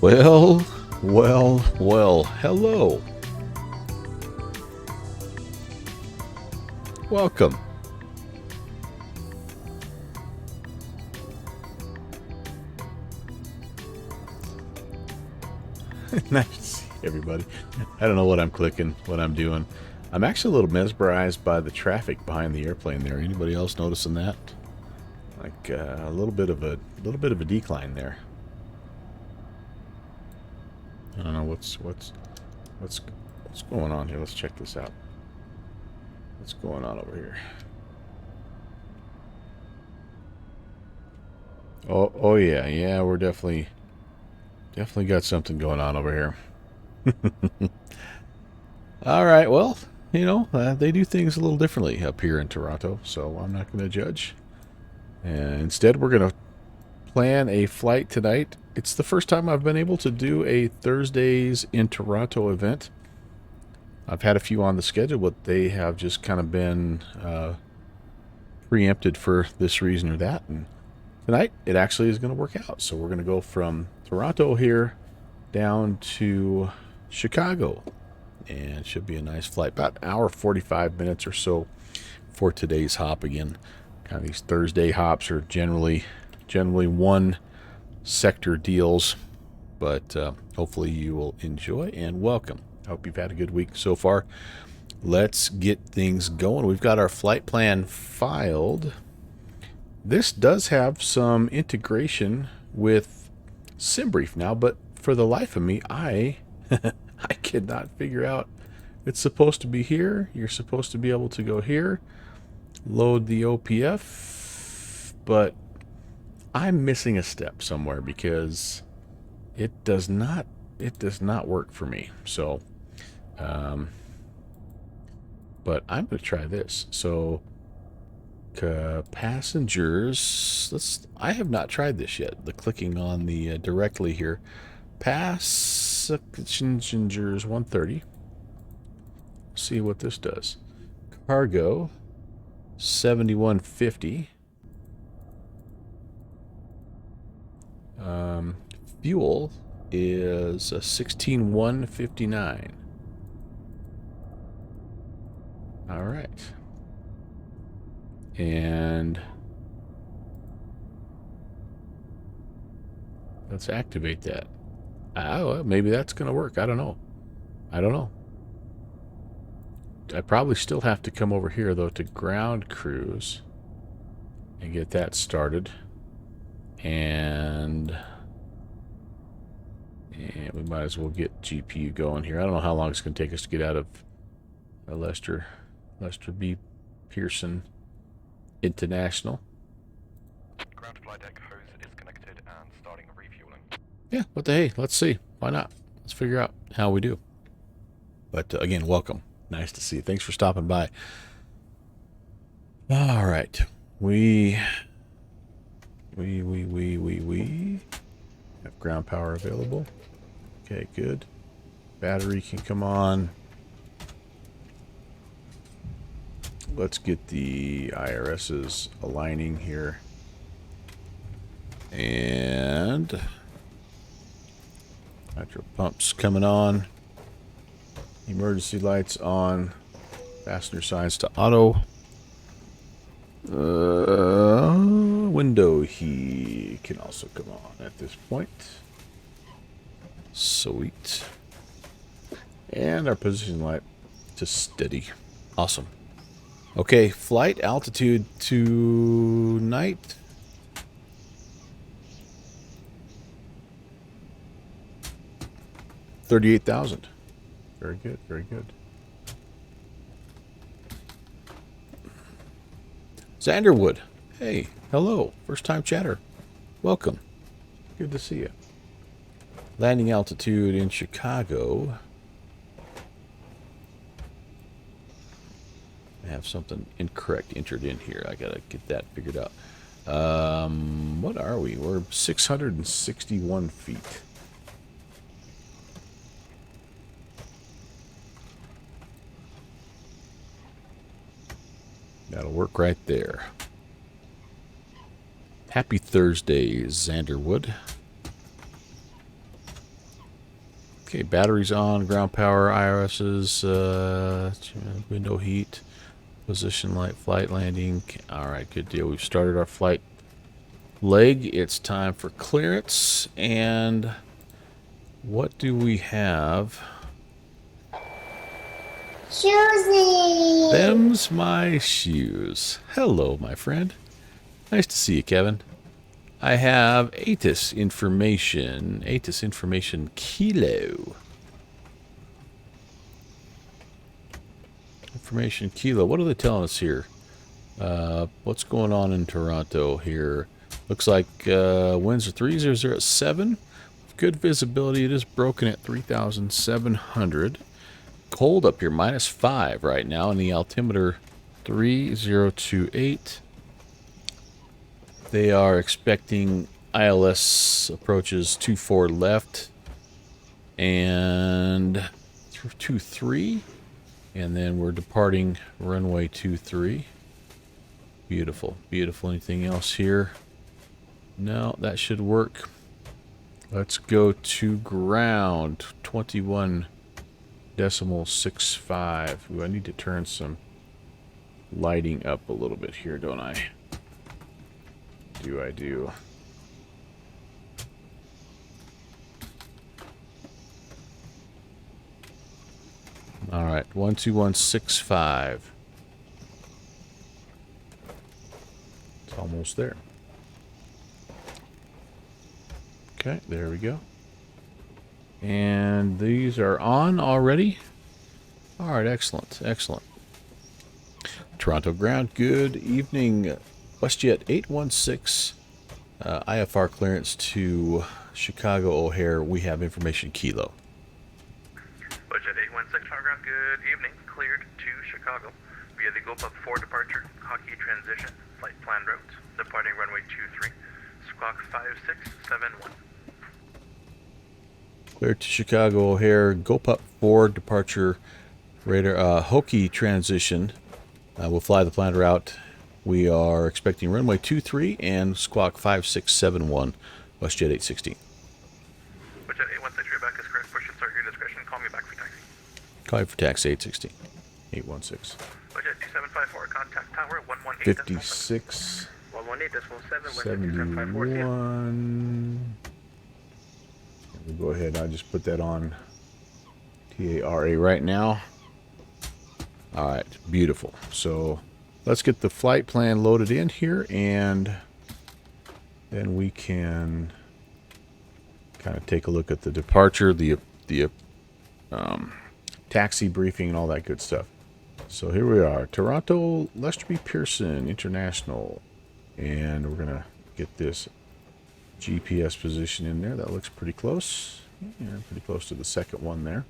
Well, well, hello. Welcome. Nice to see everybody. I don't know what I'm clicking, what I'm doing. I'm actually a little mesmerized by the traffic behind the airplane there. Anybody else noticing that? Like a little bit of a decline there. I don't know what's going on here. Let's check this out. What's going on over here? Oh yeah, we're definitely got something going on over here. All right, well, they do things a little differently up here in Toronto, so I'm not going to judge. And instead, we're going to plan a flight tonight. It's the first time I've been able to do a Thursdays in Toronto event. I've had a few on the schedule, but they have just kind of been preempted for this reason or that. And tonight, it actually is going to work out. So we're going to go from Toronto here down to Chicago. And it should be a nice flight. About an hour, 45 minutes or so for today's hop. Again, kind of these Thursday hops are generally one sector deals. But hopefully you will enjoy and welcome. I hope you've had a good week so far. Let's get things going. We've got our flight plan filed. This does have some integration with SimBrief now, but for the life of me, I cannot figure out. It's supposed to be here. You're supposed to be able to go here, load the OPF, but I'm missing a step somewhere because it does not work for me. So, but I'm going to try this. So, passengers. I have not tried this yet. The clicking on the directly here. Passengers 130. See what this does. Cargo 7150. Fuel is a 16159. All right. And let's activate that. Oh, maybe that's going to work. I don't know. I probably still have to come over here, though, to ground cruise and get that started. And we might as well get GPU going here. I don't know how long it's going to take us to get out of Lester B. Pearson International. Ground flight deck hose is connected and starting refueling. Yeah, what the hey, let's see. Why not? Let's figure out how we do. But again, welcome. Nice to see you. Thanks for stopping by. All right. We have ground power available. Okay, good. Battery can come on. Let's get the IRSs aligning here. And hydro pumps coming on. Emergency lights on. Passenger signs to auto. Window heat can also come on at this point. Sweet. And our position light to steady. Awesome. Okay, flight altitude tonight. $38,000. Very good, very good. Zanderwood. Hey, hello. First time chatter. Welcome. Good to see you. Landing altitude in Chicago. I have something incorrect entered in here. I gotta get that figured out. What are we? We're 661 feet. That'll work right there. Happy Thursday, Zanderwood. Okay, batteries on, ground power, IRS's, window heat, position light, flight landing. All right, good deal. We've started our flight leg. It's time for clearance. And what do we have? Shoesy! Them's my shoes. Hello, my friend. Nice to see you, Kevin. I have ATIS information. ATIS information kilo. Information kilo. What are they telling us here? What's going on in Toronto here? Looks like winds are 300 at 7. Good visibility. It is broken at 3,700. Cold up here, -5 right now, and the altimeter 3028. They are expecting ILS approaches 24 left and 23, and then we're departing runway 23. Beautiful, beautiful. Anything else here? No, that should work. Let's go to ground. 21.65. Ooh, I need to turn some lighting up a little bit here, don't I? I do. All right, 12165. It's almost there. Okay, there we go. And these are on already. All right, excellent, excellent. Toronto ground, good evening. WestJet 816, IFR clearance to Chicago O'Hare. We have information kilo. WestJet 816, ground, good evening. Cleared to Chicago via the GoPup 4 departure, hockey transition, flight plan route, departing runway 23, squawk 5671. Cleared to Chicago O'Hare, GoPup 4 departure, radar, hockey transition. We'll fly the planned route. We are expecting runway 23 and squawk 5671, WestJet 816. WestJet 816, your back is correct. Push and start your discretion. Call me back for taxi. Call you for taxi 816. 816. WestJet 2754, contact tower 118. 56. 118.7, 71. We'll go ahead. I'll just put that on TARA right now. All right, beautiful. So let's get the flight plan loaded in here, and then we can kind of take a look at the departure, the taxi briefing, and all that good stuff. So here we are, Toronto Lester B. Pearson International, and we're gonna get this GPS position in there. That looks pretty close. Yeah, pretty close to the second one there.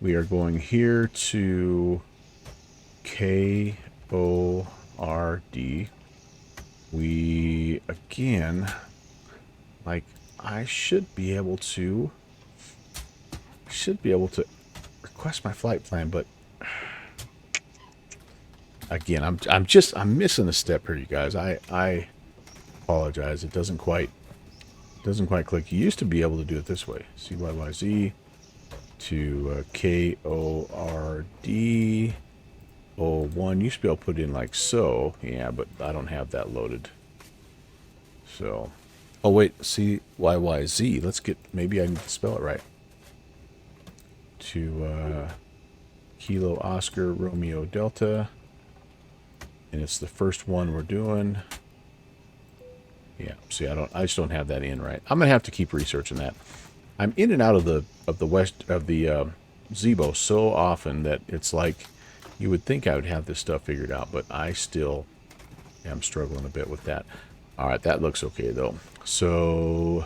We are going here to KORD. We, again, like, I should be able to request my flight plan, but again, I'm missing a step here, you guys. I apologize. It doesn't quite click. You used to be able to do it this way. CYYZ to KORD 01. Used to be able to put in like so. Yeah, but I don't have that loaded. So, oh wait, CYYZ. Let's get, maybe I need to spell it right. To Kilo Oscar Romeo Delta. And it's the first one we're doing. Yeah, see, I just don't have that in right. I'm gonna have to keep researching that. I'm in and out of the Zibo so often that it's like you would think I would have this stuff figured out, but I still am struggling a bit with that. All right, that looks okay though. So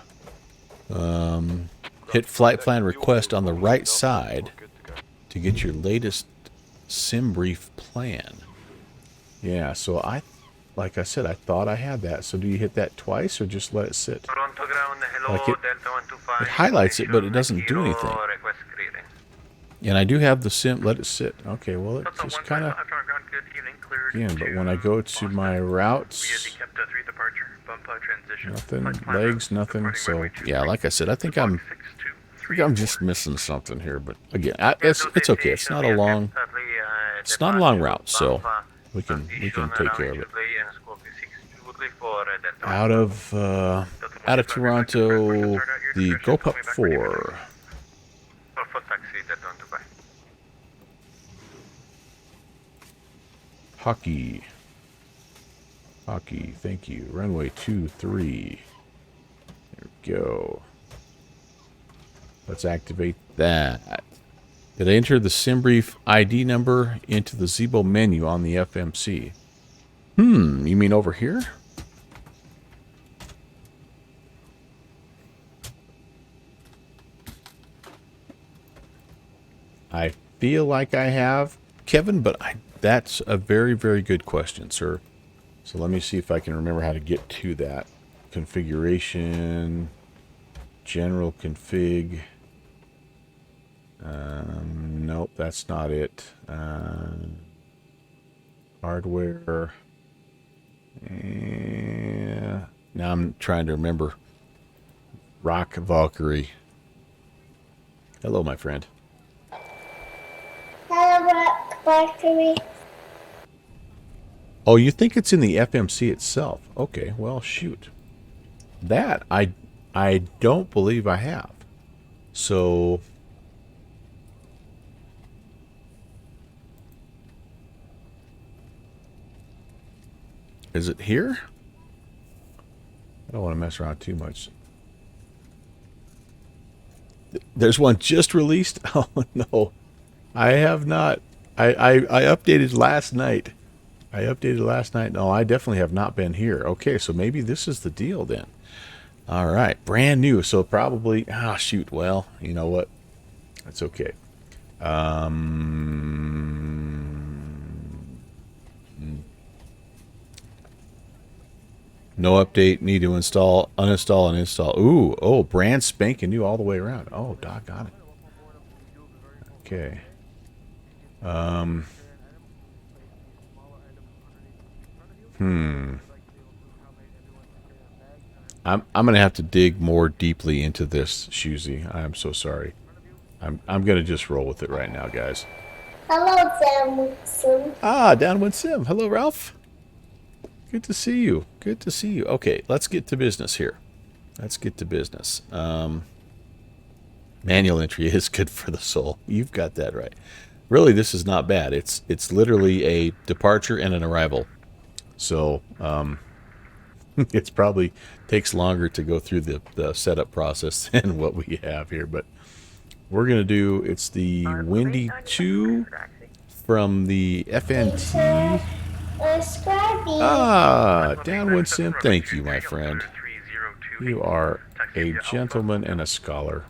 hit flight plan request on the right side to get your latest sim brief plan. Yeah, so like I said, I thought I had that. So do you hit that twice or just let it sit? Like it highlights it, but it doesn't do anything. And I do have the sim. Let it sit. Okay, well, it just kind of... Again, but when I go to my routes... bump transition. Nothing. Flight plan Legs, routes, nothing. departing So, runway yeah, 23, like I said, I think squawk I'm 623. just missing something here. But again, Yeah, it's okay. It's not a long route, so we can take care of it. Out of Toronto, the Go Pup 4. Hockey. Thank you. Runway 23. There we go. Let's activate that. Did I enter the SimBrief ID number into the Zibo menu on the FMC? You mean over here? I feel like I have, Kevin, but that's a very, very good question, sir. So let me see if I can remember how to get to that. Configuration, general config. Nope, that's not it. Hardware. Now I'm trying to remember. Rock Valkyrie. Hello, my friend. Hello, Rock Factory. Oh, you think it's in the FMC itself? Okay, well, shoot. That I don't believe I have. So is it here? I don't want to mess around too much. There's one just released? Oh, no. I have not. I updated last night. No, I definitely have not been here. Okay, so maybe this is the deal then. All right, brand new. So probably, shoot. Well, you know what? That's okay. No update. Need to install, uninstall, and install. Oh, brand spanking new all the way around. Oh, doggone it. Okay. I'm gonna have to dig more deeply into this, Shuzi. I'm so sorry. I'm gonna just roll with it right now, guys. Hello, Sam. Downwind Sim. Hello, Ralph. Good to see you. Okay, let's get to business here. Manual entry is good for the soul. You've got that right. Really, this is not bad. It's literally a departure and an arrival. So, it's probably takes longer to go through the setup process than what we have here, but we're going to do, it's the Windy 2 from the FNT. Downwind Sim, thank you, my friend. You are a gentleman and a scholar.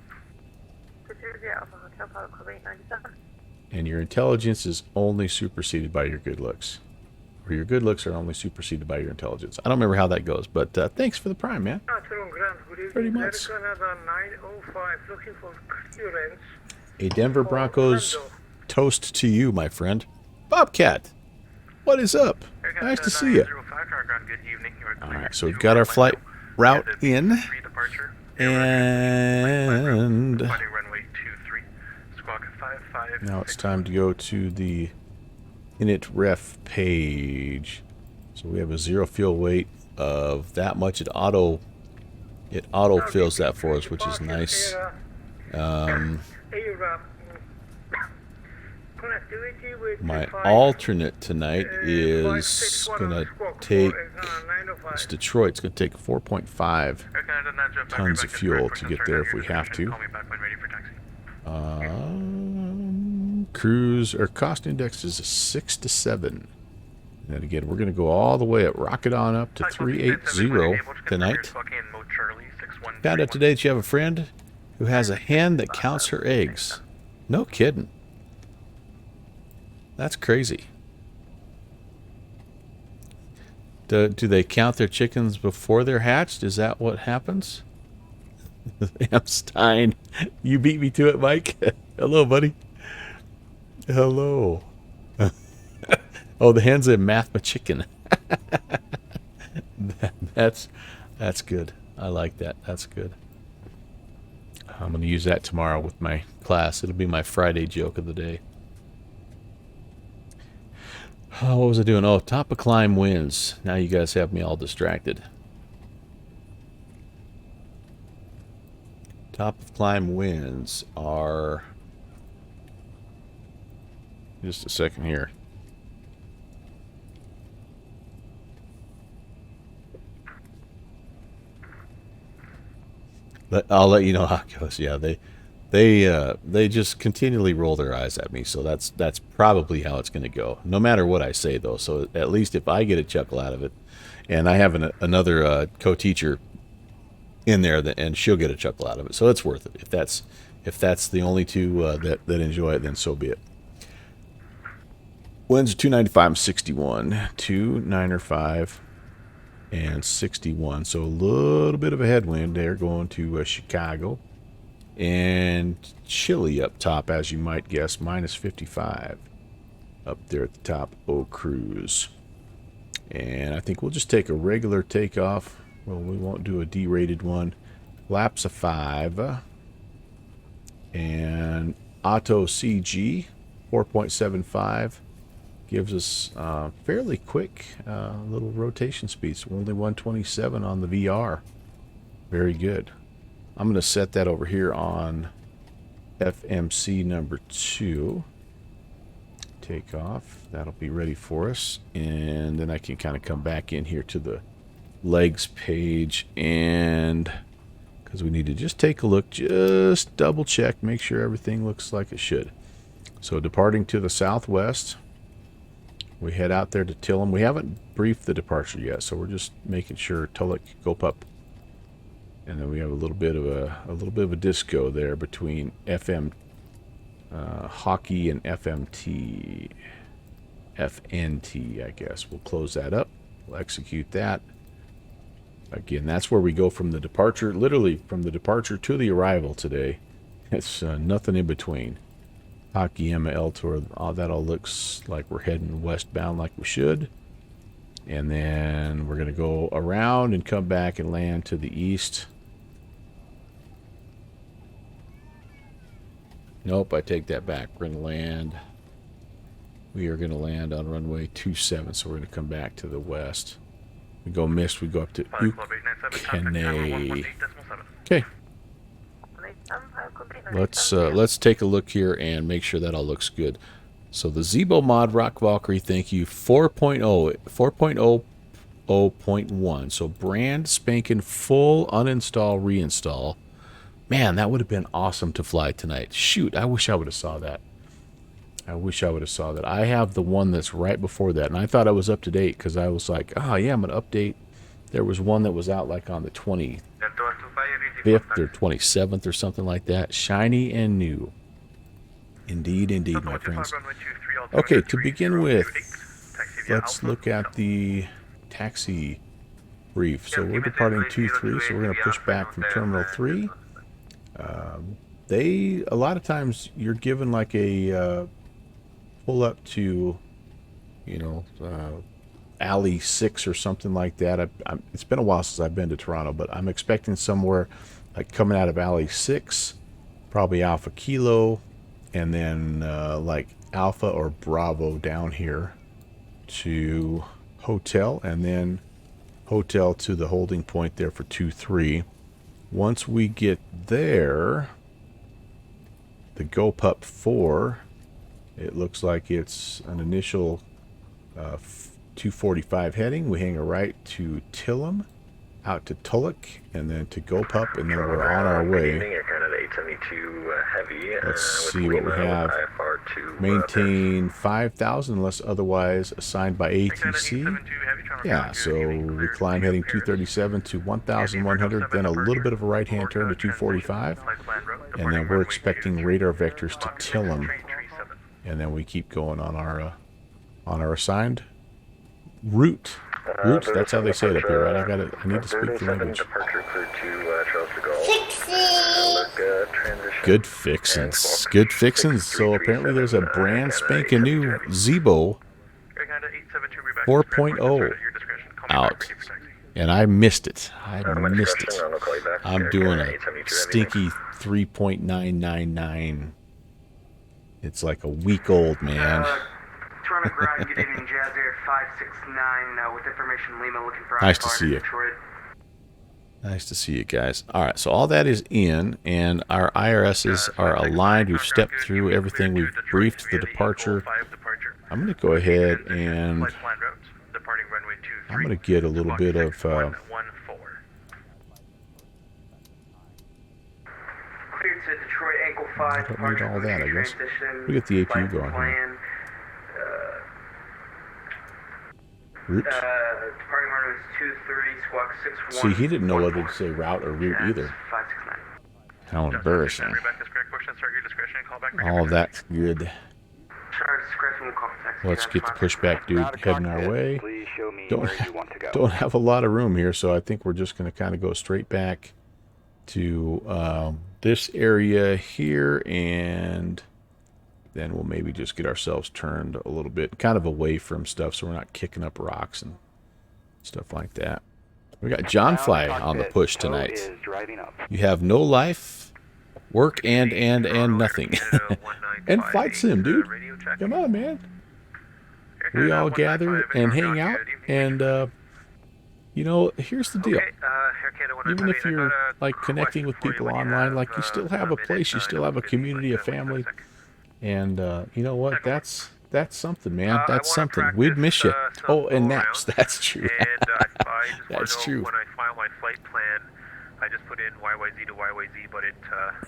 And your intelligence is only superseded by your good looks. Or your good looks are only superseded by your intelligence. I don't remember how that goes, but thanks for the prime, man. Pretty much. A Denver Broncos toast to you, my friend. Bobcat, what is up? Nice to see you. All right, so we've got our flight route in. And now it's time to go to the init ref page. So we have a zero fuel weight of that much. It auto fills that for us, which is nice. My alternate tonight is gonna take, it's Detroit. It's gonna take 4.5 tons of fuel to get there if we have to. Cruise or cost index is a 6 to 7. And then again, we're going to go all the way up, rocket on up to 380 tonight. Found out today that you have a friend who has a hen that counts her eggs. No kidding. That's crazy. Do they count their chickens before they're hatched? Is that what happens? Amstein, you beat me to it, Mike. Hello, buddy. Hello. Oh, the hen's a mathma chicken. That's good. I like that. That's good. I'm going to use that tomorrow with my class. It'll be my Friday joke of the day. Oh, what was I doing? Oh, top of climb wins. Now you guys have me all distracted. Top of climb wins are... Just a second here. I'll let you know how it goes. Yeah, they just continually roll their eyes at me, so that's probably how it's going to go. No matter what I say, though. So at least if I get a chuckle out of it, and I have another co-teacher in there, and she'll get a chuckle out of it, so it's worth it. If that's the only two that enjoy it, then so be it. Winds are 295 and 61, 295 and 61. So a little bit of a headwind there going to Chicago. And chilly up top, as you might guess, minus 55 up there at the top, Eau Cruz. And I think we'll just take a regular takeoff. Well, we won't do a derated one. Laps of 5. And Auto CG, 4.75. Gives us fairly quick little rotation speeds. Only 127 on the VR. Very good. I'm going to set that over here on FMC number 2. Take off. That'll be ready for us. And then I can kind of come back in here to the legs page. And because we need to just take a look, just double check, make sure everything looks like it should. So departing to the southwest. We head out there to Tillum. We haven't briefed the departure yet, so we're just making sure Tulloch, Gopup, and then we have a little bit of a disco there between FM hockey and FMT, FNT, I guess. We'll close that up. We'll execute that. Again, that's where we go from the departure, literally from the departure to the arrival today. It's nothing in between. Hockey Emma L Tour, that all looks like we're heading westbound like we should. And then we're going to go around and come back and land to the east. Nope, I take that back. We're going to land. We are going to land on runway 27, so we're going to come back to the west. We go mist, we go up to Ukene. Okay. Let's take a look here and make sure that all looks good. So the Zibo mod Rock Valkyrie, thank you. 4.0.1. So brand spanking full uninstall reinstall. Man, that would have been awesome to fly tonight. Shoot, I wish I would have saw that. I have the one that's right before that, and I thought I was up to date because I was like, oh yeah, I'm gonna update. There was one that was out like on the 25th or 27th or something like that. Shiny and new. Indeed, indeed, my friends. Okay, to begin with, let's look at the taxi brief. So we're departing 2-3, so we're going to push back from Terminal 3. A lot of times you're given like a pull up to, Alley 6 or something like that. It's been a while since I've been to Toronto, but I'm expecting somewhere like coming out of Alley 6, probably Alpha Kilo, and then like Alpha or Bravo down here to Hotel, and then Hotel to the holding point there for 2-3. Once we get there, the GoPup 4, it looks like it's an initial 245 heading. We hang a right to Tillum, out to Tulloch, and then to GoPup, and then we're on our way. Let's see what we have. Maintain 5,000 unless otherwise assigned by ATC. Yeah, so we climb heading 237 to 1,100, then a little bit of a right-hand turn to 245, and then we're expecting radar vectors to Tillum, and then we keep going on our assigned route. Route, that's how they say it up here, right? I need to speak the language. Good fixins. Good fixins. So apparently there's a brand spanking new Zibo 4.0 out. And I missed it. I My missed discretion, it. I'll call you back. I'm doing a 872 stinky 3.999. It's like a week old, man. Toronto Ground, good evening, Jazz Air 569, with information Lima looking for Nice to occupier see in you. Detroit. Nice to see you guys. All right, so all that is in, and our IRSs are aligned. We've stepped through everything. We've briefed the departure. I'm going to go ahead and I'm going to get a little bit of... Cleared to Detroit, Ankle 5, I don't need all that, I guess. transition, We get the APU flight going here. plan. Route. Departing runway is 23, squawk 61. See, he didn't know whether to say route or route either. 569. How embarrassing. All of that's good. Sorry, discretion will call for taxi. Let's get the pushback dude heading our way. Don't have a lot of room here, so I think we're just going to kind of go straight back to this area here, and then we'll maybe just get ourselves turned a little bit kind of away from stuff so we're not kicking up rocks and stuff like that. We got John Fly on the push tonight. You have no life, work, and nothing. And flight sim, dude. Come on, man. We all gather and hang out, and you know, here's the deal. Even if you're like connecting with people online, like you still have a place, you still have a community, a family, and you know what? That's something, man. That's something. We'd miss you. Oh, and naps. That's true. That's true. When I file my flight plan, I just put in YYZ to YYZ, but it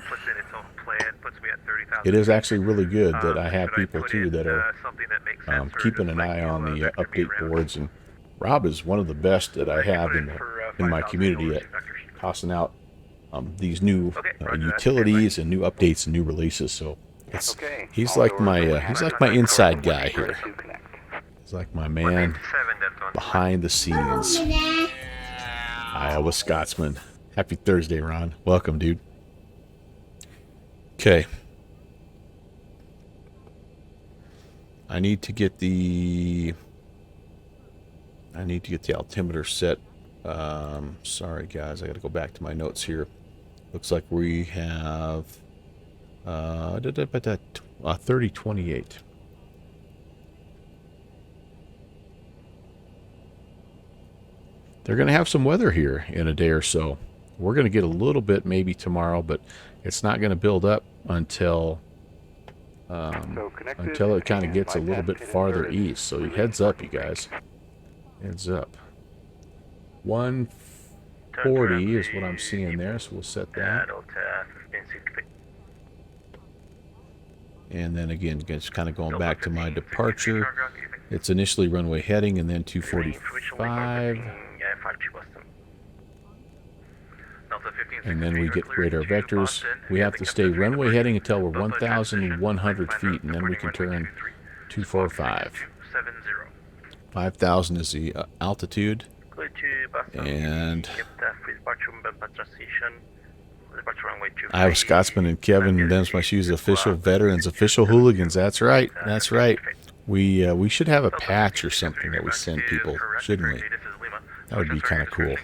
puts in its own plan, puts me at 30,000. It is actually really good that I have people too that are keeping an eye on the update boards, and Rob is one of the best that I have in my community at tossing out these new utilities and new updates and new releases. So he's like my inside guy here. He's like my man behind the scenes. Iowa Scotsman. Happy Thursday, Ron. Welcome, dude. Okay. I need to get the altimeter set. Sorry, guys. I got to go back to my notes here. Looks like we have 3028. They're going to have some weather here in a day or so. We're going to get a little bit maybe tomorrow, but it's not going to build up until it kind of gets a little bit farther east. So heads up, you guys. Heads up. 140 is what I'm seeing there, so we'll set that. And then again, just kind of going back to my departure. It's initially runway heading and then 245. And then we get radar vectors. We have to stay runway heading until we're 1,100 feet, and then we can turn 245. 5,000 is the altitude. And Iowa Scotsman and Kevin, them's my shoes, official veterans, official hooligans. That's right. That's right. We should have a patch or something that we send people, shouldn't we? That would be kind of cool.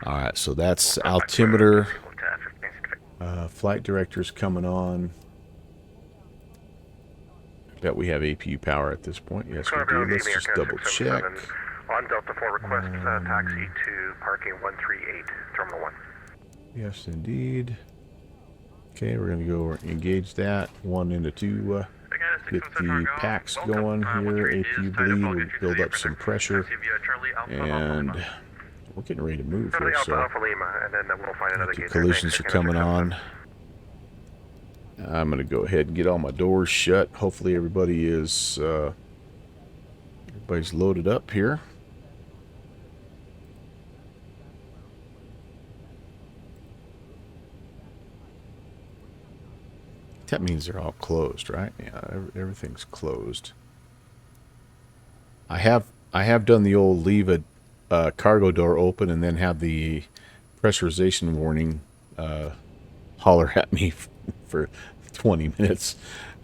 All right, so that's altimeter. Flight director's coming on. I bet we have APU power at this point. Yes, we do. Let's just double check. On Delta 4, request taxi to parking 138, Terminal 1. Yes, indeed. Okay, we're going to go engage that. 1 into 2. Get the packs going here. APU bleed. We'll build up some pressure. And we're getting ready to move here. So the collisions are coming on. I'm going to go ahead and get all my doors shut. Hopefully everybody is everybody's loaded up here. That means they're all closed, right? Yeah, everything's closed. I have done the old leave a cargo door open and then have the pressurization warning holler at me for 20 minutes.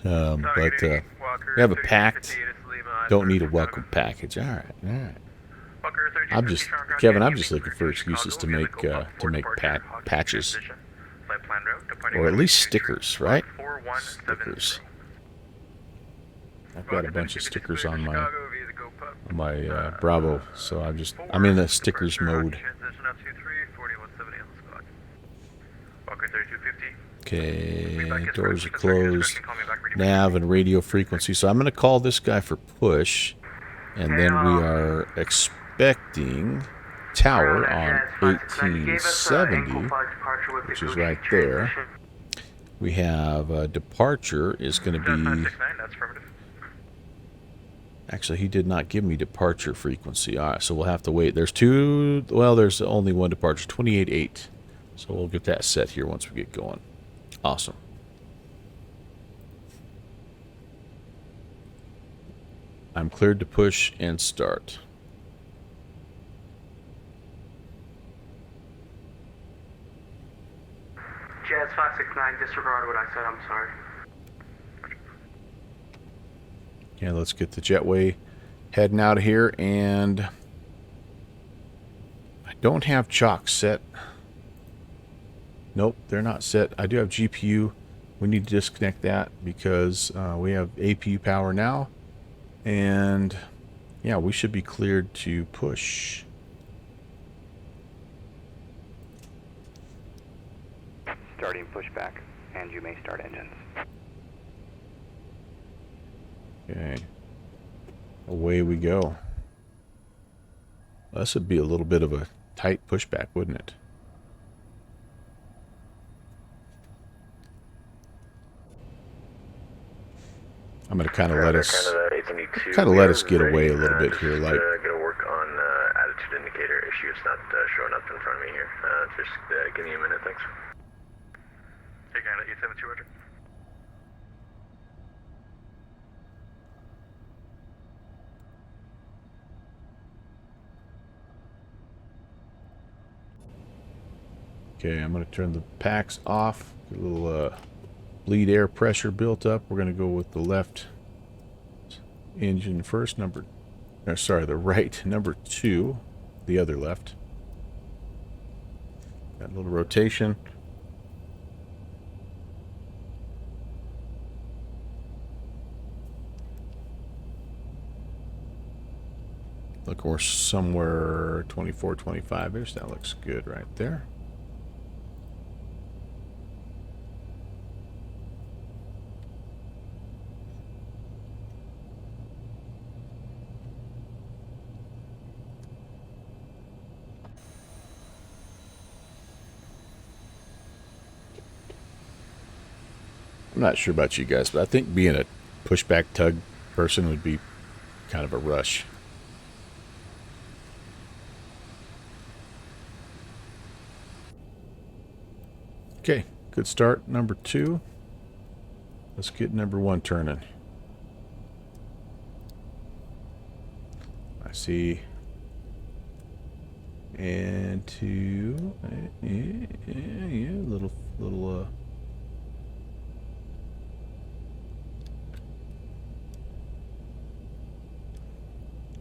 But we have a packed. Don't need a welcome package. All right, all right. Walker, 3250 I'm just, Sean Ground, Kevin, good I'm evening, just looking cleared for to excuses Chicago to via the make GoPuff 4 departure, Hockey patches, transition, flight plan route, departing or at runway least 23, stickers, right? squawk 4170. Stickers. I've got Walker, a bunch of 3250 stickers cleared to on Chicago via the GoPuff, Bravo, so I'm 4 in the stickers departure, mode. Hockey transition out 23, 4170 on the squawk. Walker, 3250. Okay, doors are closed. Nav and radio frequency. So I'm going to call this guy for push, and then we are expecting tower on 1870, which is right there. We have departure is going to be. 569, that's affirmative. Actually, he did not give me departure frequency. All right, so we'll have to wait. There's two. Well, there's only one departure, 28.8. So we'll get that set here once we get going. Awesome. I'm cleared to push and start. Jazz 569, disregard what I said, I'm sorry. Yeah, let's get the jetway heading out of here, and I don't have chocks set. Nope, they're not set. I do have GPU. We need to disconnect that because we have APU power now, and yeah, we should be cleared to push. Starting pushback, and you may start engines. Okay, away we go. This would be a little bit of a tight pushback, wouldn't it? I'm gonna kind of let us get away a little bit here, like. Gonna work on attitude indicator issue. It's not showing up in front of me here. Just give me a minute, thanks. Take on 872, Roger. Okay, I'm gonna turn the packs off. Get a little bleed air pressure built up. We're gonna go with the left engine first, the right, number 2, the other left. Got a little rotation. Look, we're somewhere 24, 25-ish. That looks good right there. I'm not sure about you guys, but I think being a pushback tug person would be kind of a rush. Okay, good start, number 2. Let's get number 1 turning. I see. And 2. Yeah, little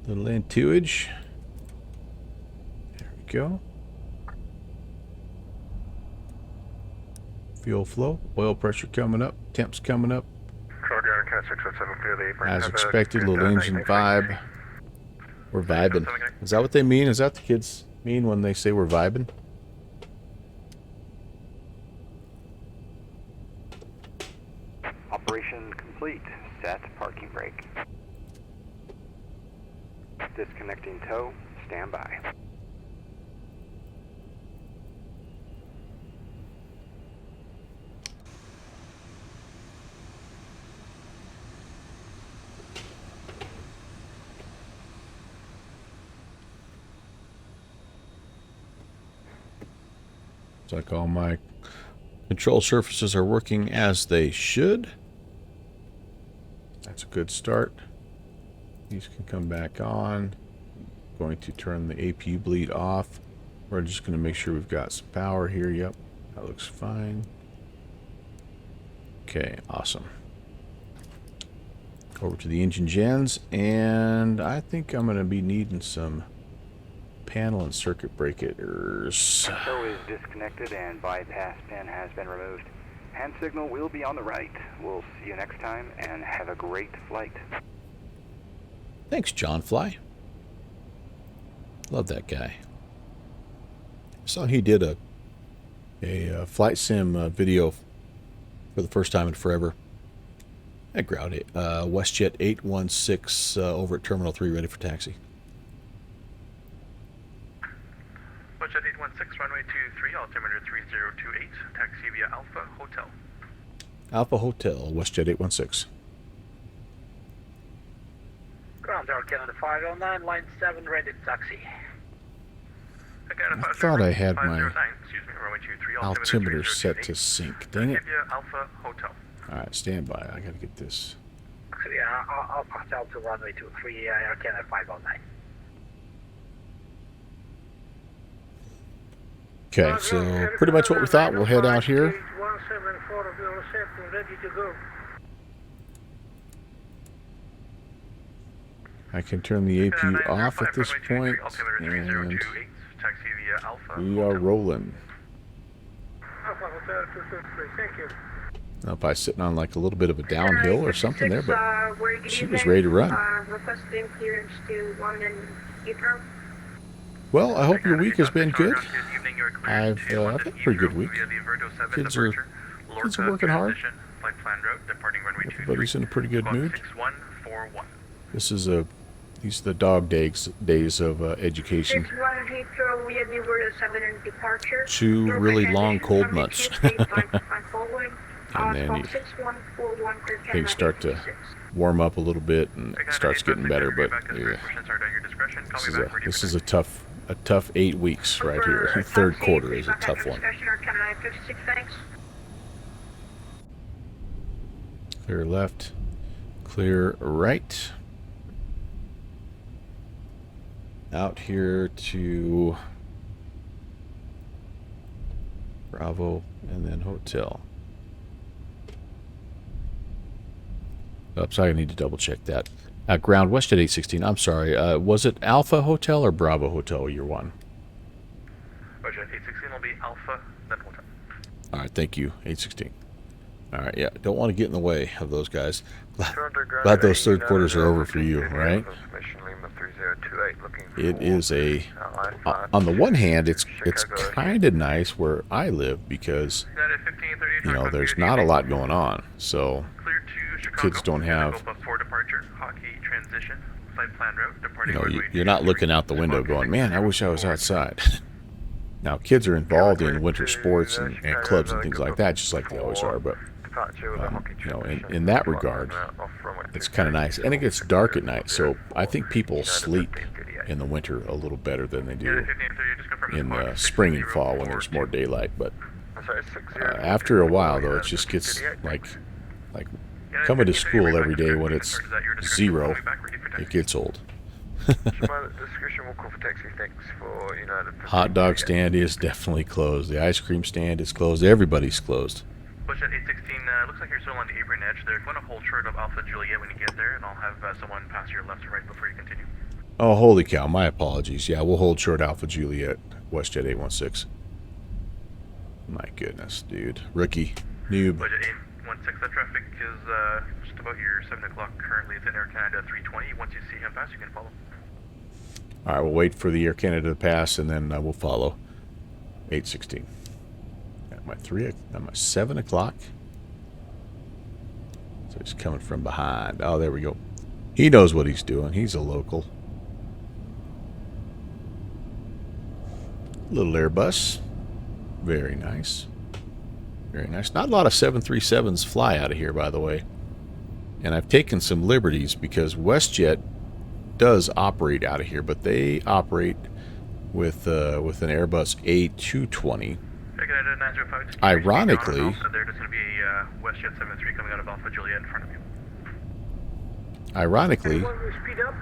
little entourage. There we go. Fuel flow, oil pressure coming up, temps coming up. As expected, little engine vibe. We're vibing. Is that what they mean? Is that what the kids mean when they say we're vibing? Operation complete. Set parking brake. Disconnecting tow. Stand by. Looks like all my control surfaces are working as they should. That's a good start. These can come back on. Going to turn the APU bleed off. We're just going to make sure we've got some power here. Yep, that looks fine. Okay, awesome. Over to the engine gens, and I think I'm going to be needing some panel and circuit breakers. So is disconnected and bypass pin has been removed. Hand signal will be on the right. We'll see you next time and have a great flight. Thanks, John Fly. Love that guy. Saw he did a flight sim video for the first time in forever. At ground, WestJet 816 over at Terminal 3, ready for taxi. WestJet 816, runway 23, altimeter 3028, taxi via Alpha Hotel. Alpha Hotel, WestJet 816. Ground Tower Canada 509, line 7, ready to taxi. I thought I had my excuse me, runway 23, altimeter set to sync. Dang it. via Alpha Hotel. Alright, stand by. I gotta get this. Actually, I'll pass out to runway 23, Air Canada 509. Okay, so pretty much what we thought. We'll head out here. 174 ready to go. I can turn the APU off at this point, and we are rolling. Alpha Hotel 223, thank you. Now, probably sitting on like a little bit of a downhill or something there, but she was ready to run. Requesting clearance to London Heathrow. Well, I hope your week has been good. I've had a pretty good week. Kids are working hard. Everybody's in a pretty good mood. These are the dog days of education. 61 Heathrow, we have the 7 departure. 2 really long cold months. And then things start to warm up a little bit and it starts getting better, but yeah, this is a tough 8 weeks right here. The third quarter is a tough one. Clear left, clear right. Out here to Bravo and then Hotel. Oops, I need to double check that. Ground WestJet 816. I'm sorry. Was it Alpha Hotel or Bravo Hotel you're on? WestJet 816 will be Alpha, then Hotel. All right, thank you. 816. All right, yeah. Don't want to get in the way of those guys. Glad those third quarters are over for you, right? It is a. On the one hand, it's kind of nice where I live because there's not a lot going on, so kids don't have. You're not looking out the window going, man, I wish I was outside. Now, kids are involved in winter sports and clubs and things like that, just like they always are, but in that regard, it's kind of nice. And it gets dark at night, so I think people sleep in the winter a little better than they do in the spring and fall when there's more daylight. But after a while, though, it just gets like coming to school every day when it's 0, it gets old. Hot dog stand is definitely closed. The ice cream stand is closed. Everybody's closed. WestJet 816, looks like you're still on the apron edge. They're going to hold short of Alpha Juliet when you get there, and I'll have someone pass your left or right before you continue. Oh, holy cow. My apologies. Yeah, we'll hold short Alpha Juliet, WestJet 816. My goodness, dude. Rookie. Noob. WestJet 816, that traffic is just about here, 7 o'clock currently. It's in Air Canada 320. Once you see him pass, you can follow. All right, we'll wait for the Air Canada to pass, and then we'll follow. 816. At my 7 o'clock. So he's coming from behind. Oh, there we go. He knows what he's doing. He's a local. Little Airbus. Very nice. Very nice. Not a lot of 737s fly out of here, by the way. And I've taken some liberties because WestJet does operate out of here, but they operate with an Airbus A220. Ironically, there's just going to be a WestJet 73 coming out of Alpha Juliet in front of you. Ironically, Speed up.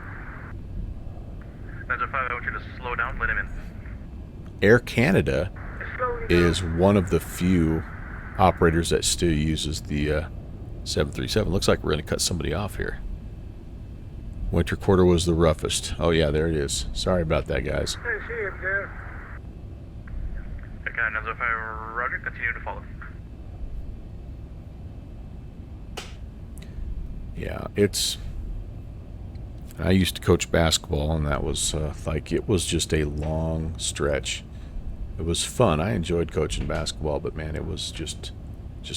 905, I want you to slow down, let him in. Air Canada is one of the few operators that still uses the 737. Looks like we're going to cut somebody off here. Winter quarter was the roughest. Oh yeah, there it is. Sorry about that, guys. I see him there. Okay, Nuzzo 5, roger, continue to follow. Yeah, it's... I used to coach basketball, and that was like, it was just a long stretch. It was fun. I enjoyed coaching basketball, but man, it was just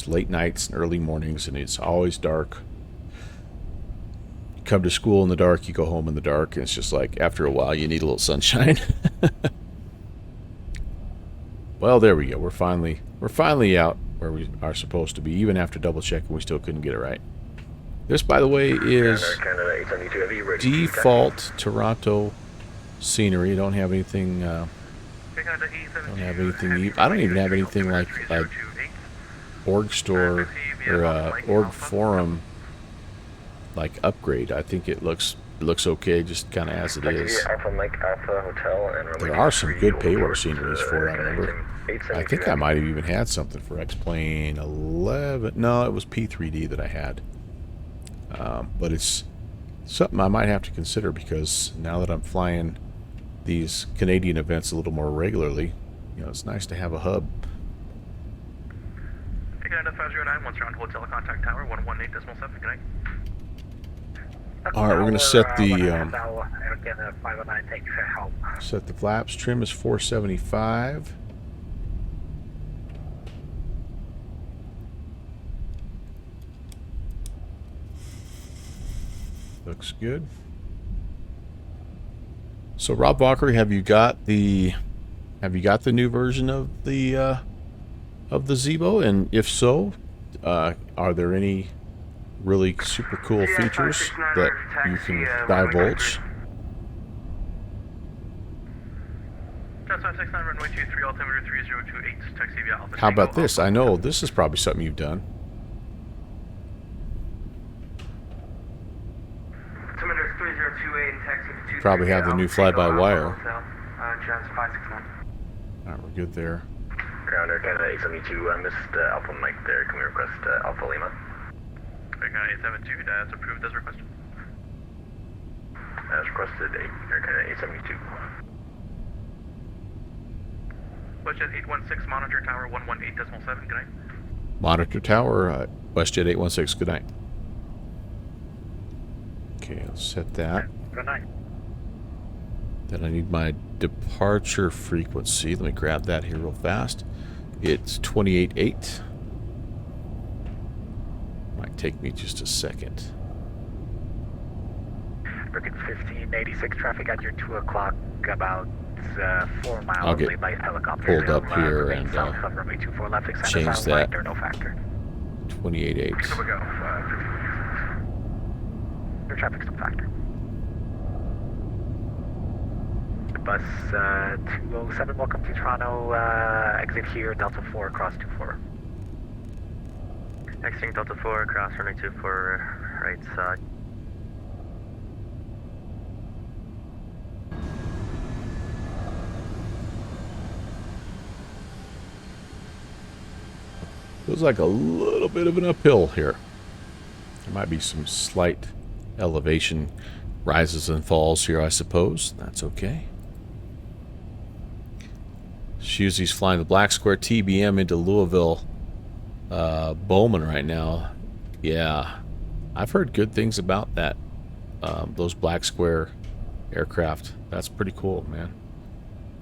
late nights and early mornings, and it's always dark. You come to school in the dark, you go home in the dark, and it's just like, after a while, you need a little sunshine. Well, there we go. We're finally out where we are supposed to be. Even after double checking, we still couldn't get it right. This, by the way, is default Toronto scenery. Don't have anything. I don't even have anything like org store or org forum like upgrade. I think it looks okay, just kind of as it is. There are some good payware sceneries for it. I remember. I think I might have even had something for X-Plane 11. No, it was P3D that I had. But it's something I might have to consider, because now that I'm flying these Canadian events a little more regularly, you know, it's nice to have a hub. Canada 509, once you're on hotel contact tower 118.7, good night. All right, we're going to set the Canada 509, thank you for help. set the flaps. Trim is 475. Looks good. So Rob Walker, have you got the new version of the Zibo? And if so, are there any really super cool features that you can divulge? How about this? I know this is probably something you've done. Probably have the new fly-by-wire. Alright, we're good there. Ground Air Canada 872, I missed Alpha Mike there. Can we request Alpha Lima? Air Canada 872, that's approved as requested. As requested, Air Canada 872. WestJet 816, monitor tower 118.7, good night. Monitor tower, WestJet 816, good night. Okay, I'll set that. Good night. Then I need my departure frequency. Let me grab that here real fast. It's 28.8. Might take me just a second. Booking 1586 traffic at your 2 o'clock, about 4 miles. I'll get light helicopter pulled up here and change that. No factor. 28.8. Here we go. Your traffic's no factor. Bus 207, welcome to Toronto. Exit here, Delta 4 across 24. Exiting Delta 4, cross runway 24, right side. Feels like a little bit of an uphill here. There might be some slight elevation rises and falls here, I suppose. That's okay. Shuzzy's flying the Black Square TBM into Louisville Bowman right now. Yeah, I've heard good things about that. Those Black Square aircraft. That's pretty cool, man.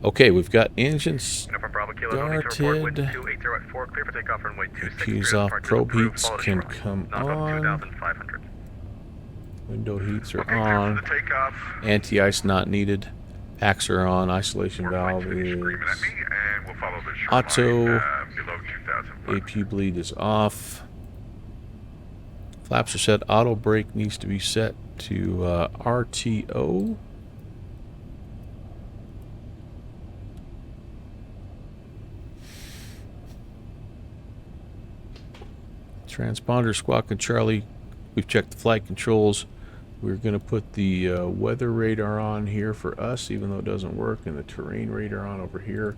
Okay, we've got engines started. APU's off. Probe heats can come on. Window heats are on. Anti-ice not needed. Packs are on. Isolation valve is auto. APU bleed is off. Flaps are set. Auto brake needs to be set to RTO. Transponder, Squawk and Charlie. We've checked the flight controls. We're going to put the weather radar on here for us, even though it doesn't work, and the terrain radar on over here.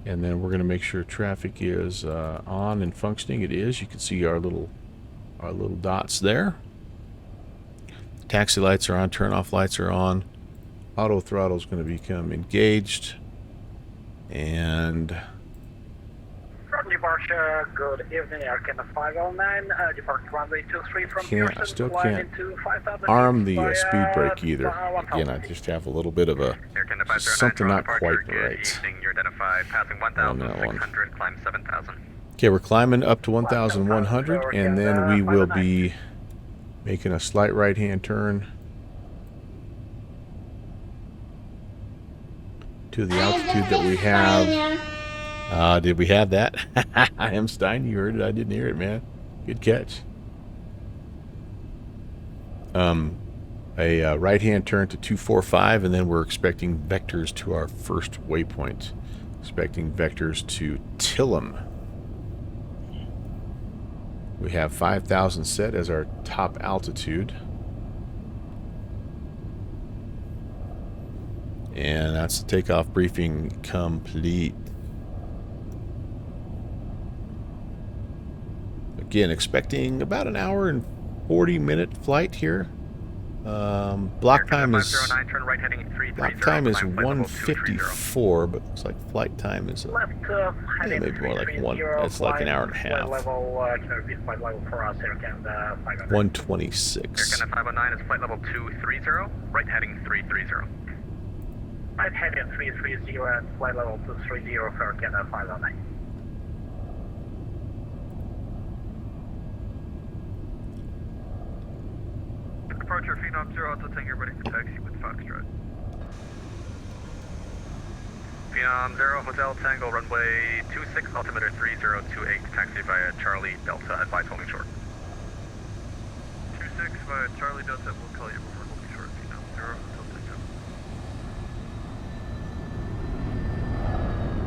And then we're going to make sure traffic is on and functioning. It is. You can see our little dots there. Taxi lights are on. Turn-off lights are on. Auto throttle is going to become engaged. And Departure, good evening, Air Canada 509, departure runway 23 from I Houston, still flying can't into 5000 arm the by, speed brake either. 1000 Again, I just have a little bit of a Air Canada 509, something not departure, quite good right evening. You're identified passing on that one. 1,600, climb 7,000. Okay, we're climbing up to 1,100, and then we will be making a slight right-hand turn to the altitude that we have. Did we have that? I am Stein. You heard it. I didn't hear it, man. Good catch. A right-hand turn to 245, and then we're expecting vectors to our first waypoint. Expecting vectors to Tillum. We have 5,000 set as our top altitude. And that's the takeoff briefing complete. Again, expecting about an hour and 40-minute flight here. Block time is 509, turn right heading 330, block time is climb flight level 1:54, but looks like flight time is Left, maybe more like one. It's like an hour and a half. Level, can I repeat flight level for us, Air Canada 509? 1:26. Air Canada 509 is flight level 230, right heading 330. Right heading 330 and flight level 230 for Air Canada 509. Departure Phenom 0, Alpha Tango ready for taxi with Foxtrot. Phenom 0, Hotel Tango, runway 26, altimeter 3028, taxi via Charlie Delta, advise holding short. 26 via Charlie Delta, we'll call you before holding short. Phenom 0, Hotel Tango.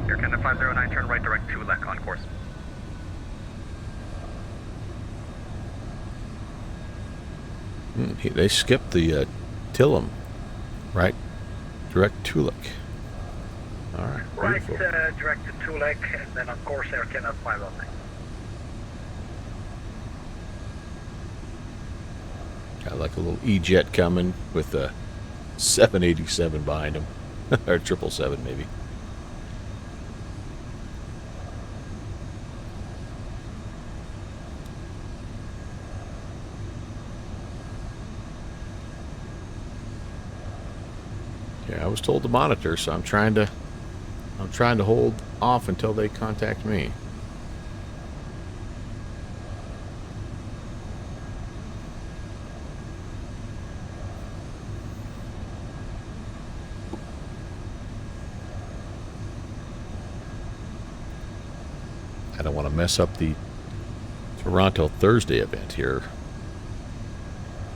Air Canada 509, turn right direct to LEC on course. They skipped the Tillum, right? Direct Tuluk. All right, Right, beautiful. direct to Tulek, and then of course Air Canada 509. Got like a little E-jet coming with a 787 behind him, or 777 maybe. Yeah, I was told to monitor, so I'm trying to hold off until they contact me. I don't want to mess up the Toronto Thursday event here.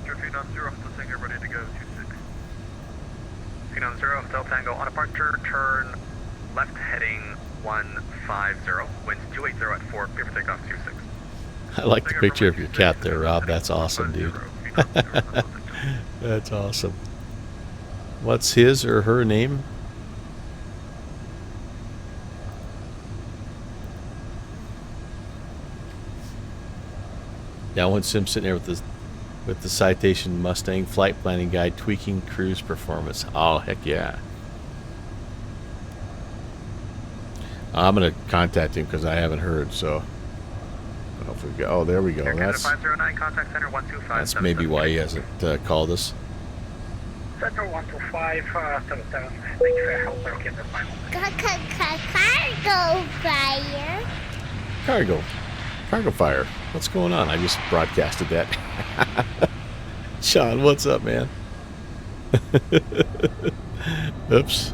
Phenom 0, Hotel Tango ready to go, 26. Phenom 0, Hotel Tango on departure, turn left heading 150, winds 280 at 4, clear for takeoff 26. I like the picture of your cat there, Rob. That's awesome, dude. That's awesome. What's his or her name? Yeah, one Sim sitting there with the Citation Mustang flight planning guide tweaking cruise performance. Oh, heck yeah. I'm going to contact him because I haven't heard, so. I don't know if we go. Oh, there we go. Air Canada 509, contact center 125. That's maybe why he hasn't called us. Center 125, 77. Thank you for your help, Air Canada 509. Cargo fire. Cargo fire. What's going on? I just broadcasted that. Sean, what's up, man? Oops.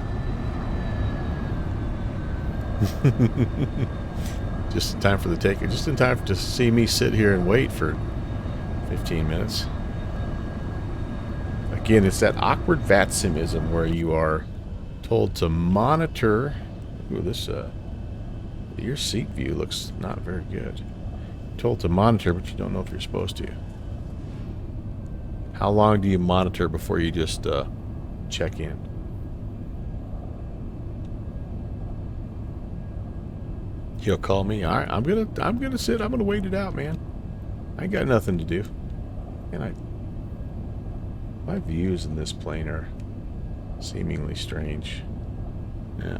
Just in time for the take. Just in time to see me sit here and wait for 15 minutes. Again, it's that awkward VATSIMism where you are told to monitor. Ooh, this your seat view looks not very good. Told to monitor, but you don't know if you're supposed to. How long do you monitor before you just check in? He'll call me. All right, I'm gonna sit. I'm gonna wait it out, man. I ain't got nothing to do, and My views in this plane are seemingly strange. Yeah.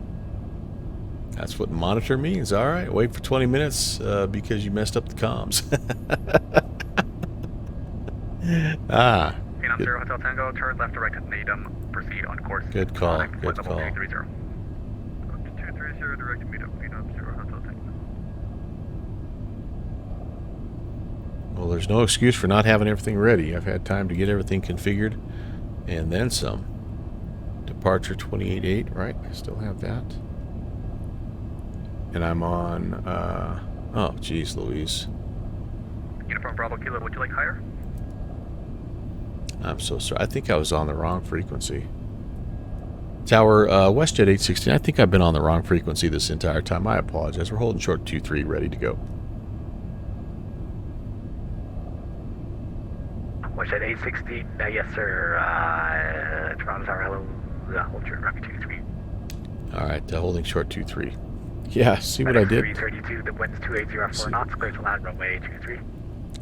That's what monitor means. All right, wait for 20 minutes because you messed up the comms. Ah. Good. Hotel Tango, turn left to right to Natum. Proceed on course. Good call. Good call. 230. 230, direct to meet up. Hotel Tango. Well, there's no excuse for not having everything ready. I've had time to get everything configured and then some. Departure 28.8, right? I still have that. And I'm on, oh, geez, Louise. Uniform Bravo Kilo, would you like higher? I'm so sorry. I think I was on the wrong frequency. Tower, WestJet 816. I think I've been on the wrong frequency this entire time. I apologize. We're holding short 2-3, ready to go. WestJet 816, yes, sir. Toronto Tower, hello. Hold short, runway 23. All right, holding short 2-3. Yeah, see what I did? 332, the wind's 2804 knots, clear to land, runway 23.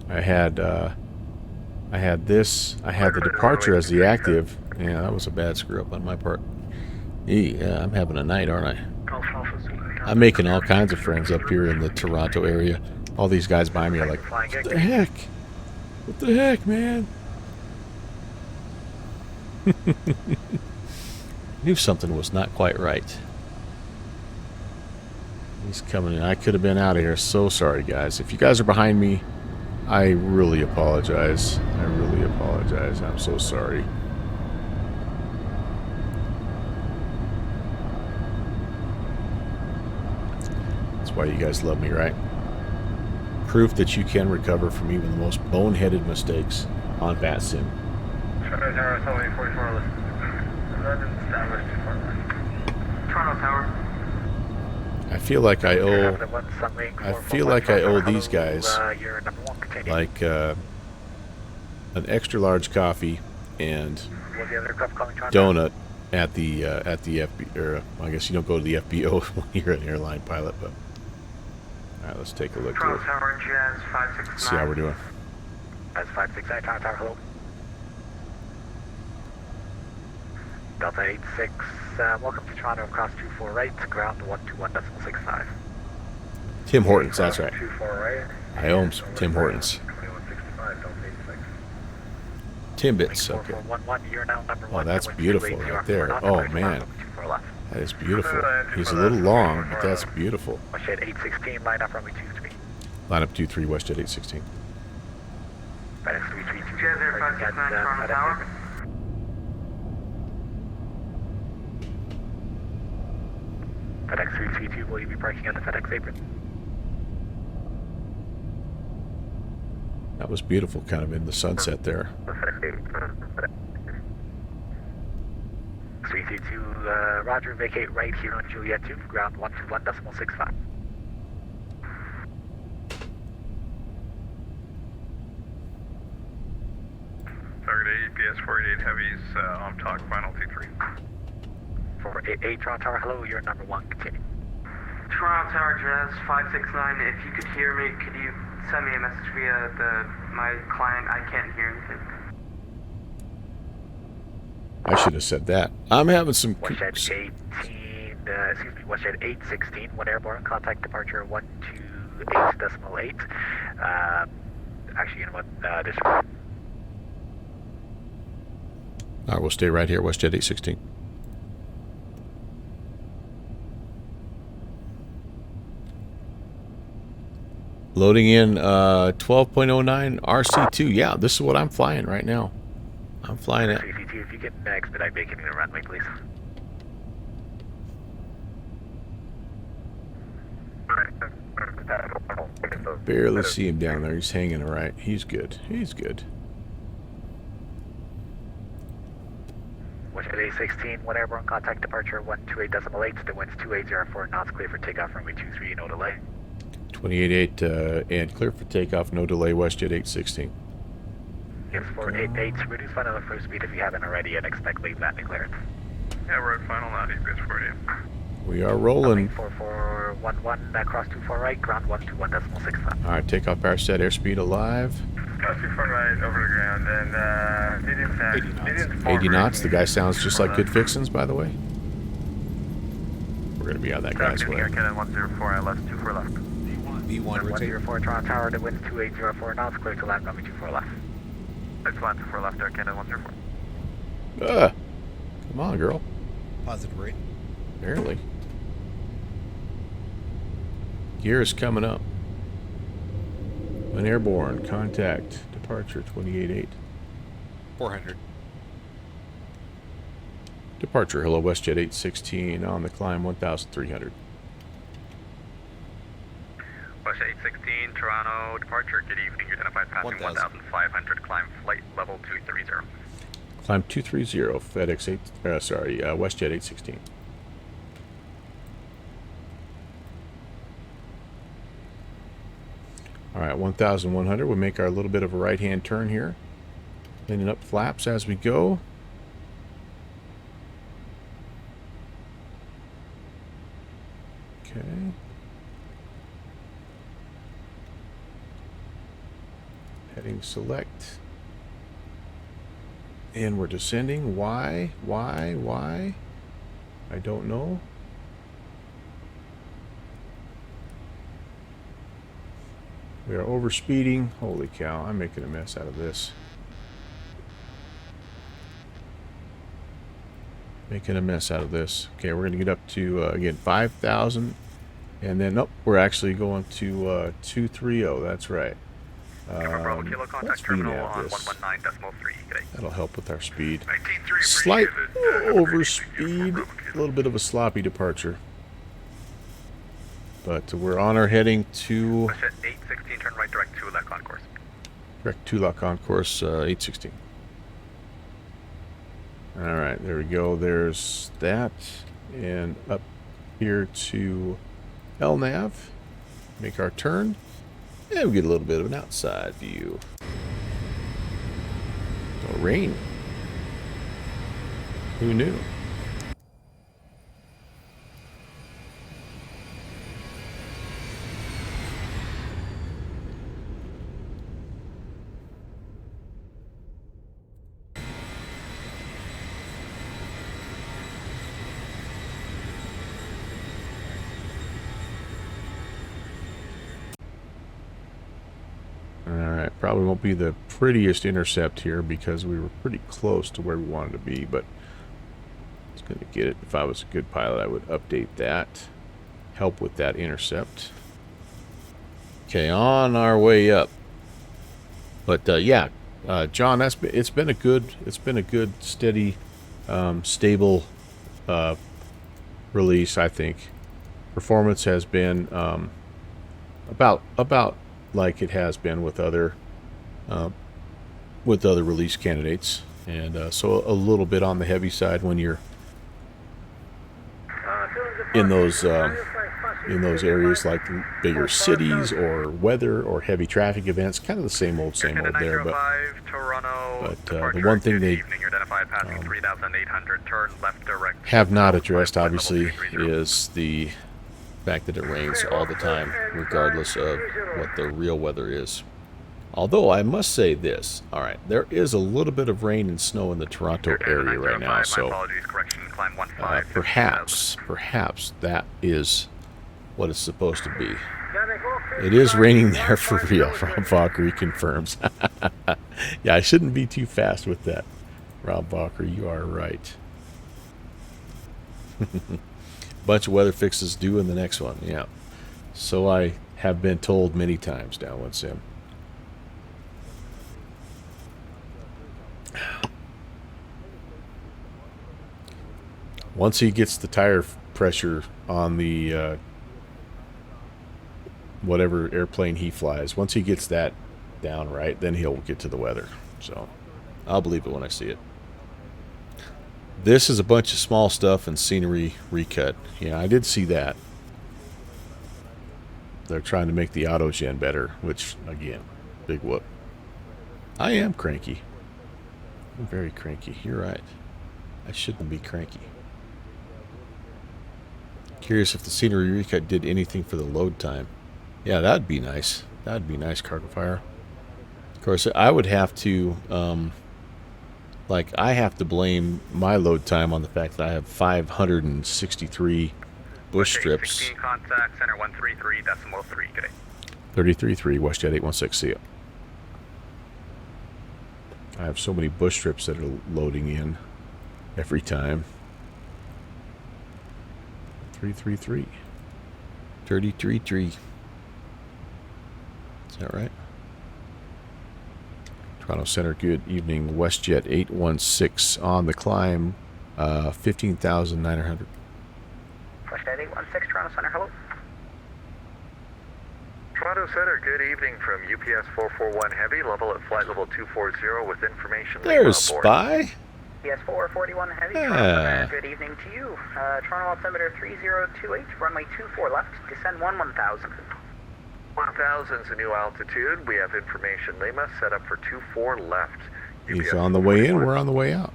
I had this. I had the departure as the active. Yeah, that was a bad screw up on my part. Yeah, I'm having a night, aren't I? I'm making all kinds of friends up here in the Toronto area. All these guys by me are like, what the heck? What the heck, man? Knew something was not quite right. He's coming in. I could have been out of here. So sorry, guys. If you guys are behind me, I really apologize. I really apologize. I'm so sorry. That's why you guys love me, right? Proof that you can recover from even the most boneheaded mistakes on BatSim. Toronto Tower. I feel like I owe these guys like an extra large coffee and donut at the FB, or I guess you don't go to the FBO when you're an airline pilot, but all right, let's take a look here. Toronto Tower, Jazz 569. See how we're doing. Jazz 569, Toronto Tower, hello. Delta 86, welcome to Toronto, across 24 right, ground 121.65. Tim Hortons, that's right. 24 right. I owe him some Tim Hortons. 2165, Delta 86. Timbits, okay. 4411, you're now number Oh, one. that's beautiful right there. Oh, man. That is beautiful. He's a little long, but that's beautiful. WestJet 816, line up runway 23. Line up 23, WestJet 816. FedEx 332. Jazz Air 569, Toronto Tower. FedEx 332, will you be parking at the FedEx apron? That was beautiful, kind of in the sunset there. 332, roger, vacate right here on Juliet 2, ground 121.65. Target APS 488 heavies on talk, final T3. 488, Toronto Tower, hello, you're number one, continue. Toronto Tower, Jazz 569. If you could hear me, could you send me a message via my client? I can't hear anything. I should have said that. I'm having some... WestJet 816, one airborne, contact departure 128.8. Actually, you know what, All right, we'll stay right here, WestJet 816. Loading in 12.09 RC2. Yeah, this is what I'm flying right now. I'm flying it. If you can expedite making the runway, please. Barely see him down there. He's hanging right. He's good. He's good. WestJet 816, one airborne, contact departure 128.8. The wind's 2804 knots, clear for takeoff, runway 23, no delay. 28.8 and clear for takeoff, no delay, WestJet 816. Yes, 488, reduce final and first speed if you haven't already and expect late landing clearance. Yeah, we're at final now, APS 488. We are rolling. 4411, cross 24 right, ground 121.65. All right, takeoff power set, airspeed alive. Got too far right over the ground and medium fast. 80 knots. Medium 80 knots. The guy sounds just like Good Fixins, by the way. We're going to be on that guy's way. Here, Canon 104, ILS 24 left. V1 rotate. 104 Toronto Tower, the wind 2804 knots, clear to land, runway 24 left. It's 124 left, Air Canon 104. Come on, girl. Positive rate. Barely. Gear is coming up. When airborne, contact departure 28.8. 400. Departure, hello, WestJet 816 on the climb 1,300. WestJet 816, Toronto, departure, good evening, identified passing 1,500, climb flight level 230. Climb 230, FedEx 8, WestJet 816. All right, 1,100. We'll make our little bit of a right-hand turn here. Cleaning up flaps as we go. Okay. Heading select. And we're descending. Why? I don't know. We are overspeeding. Holy cow, I'm making a mess out of this. Making a mess out of this. Okay, we're going to get up to, again, 5,000. And then, nope, we're actually going to 230. That's right. Bravo Kilo, Let's contact terminal VNAV on this. 119.3. That'll help with our speed. 19.3, Slight appreciate it. overspeed. A little bit of a sloppy departure. But we're on our heading to WestJet 816, turn right direct to left on course. direct to lock on course 816. All right, there we go. There's that. And up here to LNAV. Make our turn. And we get a little bit of an outside view. Oh, rain. Who knew? Alright, probably won't be the prettiest intercept here because we were pretty close to where we wanted to be, but it's going to get it. If I was a good pilot, I would update that. Help with that intercept. Okay, on our way up. But yeah, John, it's been a good, steady, stable release, I think. Performance has been about like it has been with other release candidates, and so a little bit on the heavy side when you're in those areas like bigger cities or weather or heavy traffic events. Kind of the same old there, but the one thing they have not addressed, obviously, is the fact that it rains all the time, regardless of what the real weather is. Although I must say this, all right, there is a little bit of rain and snow in the Toronto area right now, so perhaps that is what it's supposed to be. It is raining there for real. Rob Valkyrie confirms. Yeah, I shouldn't be too fast with that, Rob Valkyrie. You are right. Bunch of weather fixes due in the next one. Yeah, so I have been told many times, Downwind Sim. Once he gets the tire pressure on the whatever airplane he flies, once he gets that down right, then he'll get to the weather. So I'll believe it when I see it. This is a bunch of small stuff and scenery recut. Yeah, I did see that. They're trying to make the autogen better, which, again, big whoop. I am cranky. I'm very cranky. You're right. I shouldn't be cranky. Curious if the scenery recut did anything for the load time. Yeah, that'd be nice. That'd be nice, Cargo Fire. Of course, I would have to, like, I have to blame my load time on the fact that I have 563 bush strips. 16 contact center 133.3. Good day. 33.3, WestJet 816, see ya. I have so many bush strips that are loading in every time. 333. 33.3. Is that right? Toronto Center, good evening. WestJet 816 on the climb, 15,900. WestJet 816, Toronto Center, hello. Toronto Center, good evening from UPS 441 Heavy, level at flight level 240 with information. There's Lima aboard. Spy. UPS 441 Heavy, Yeah. Toronto Center, good evening to you. Toronto altimeter 3028, runway 24 left, descend 1000. 1000 is a new altitude. We have information Lima set up for 24 left. He's UPS on the way in, 441. we're on the way out.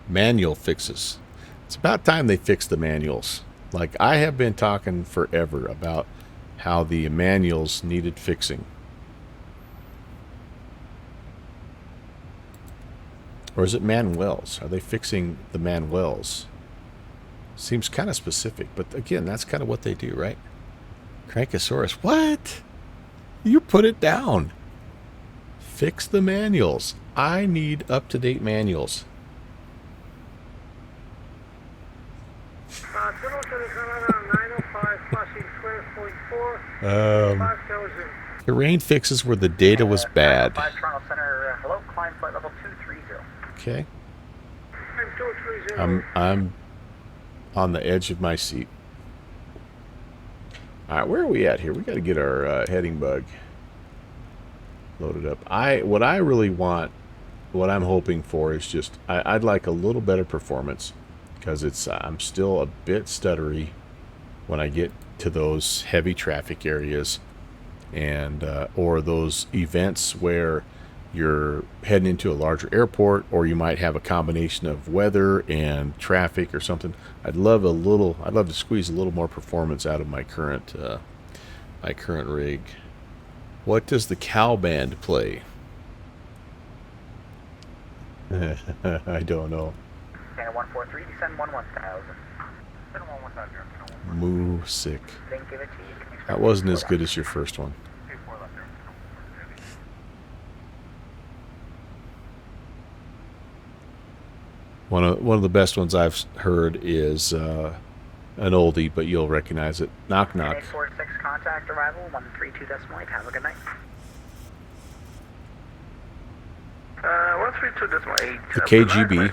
Manual fixes. It's about time they fix the manuals. Like, I have been talking forever about how the manuals needed fixing. Or is it manuals? Are they fixing the manuals? Seems kind of specific, but again, that's kind of what they do, right? Crankosaurus. What? You put it down. Fix the manuals. I need up-to-date manuals. Terrain fixes where the data was bad. 5 Toronto Center, hello, climb flight level 230. Okay. I'm on the edge of my seat. All right, where are we at here? We got to get our heading bug loaded up. What I really want, what I'm hoping for is just I'd like a little better performance because it's I'm still a bit stuttery when I get to those heavy traffic areas and or those events where you're heading into a larger airport, or you might have a combination of weather and traffic or something. I'd love to squeeze a little more performance out of my current rig. What does the cow band play? I don't know. Channel 143, descend 1000. Moo sick. Didn't give it to you. Can you That wasn't as good as your first one. One of the best ones I've heard is an oldie, but you'll recognize it. Knock knock. 846 contact arrival 132.8. Have a good night. 132.8. The KGB.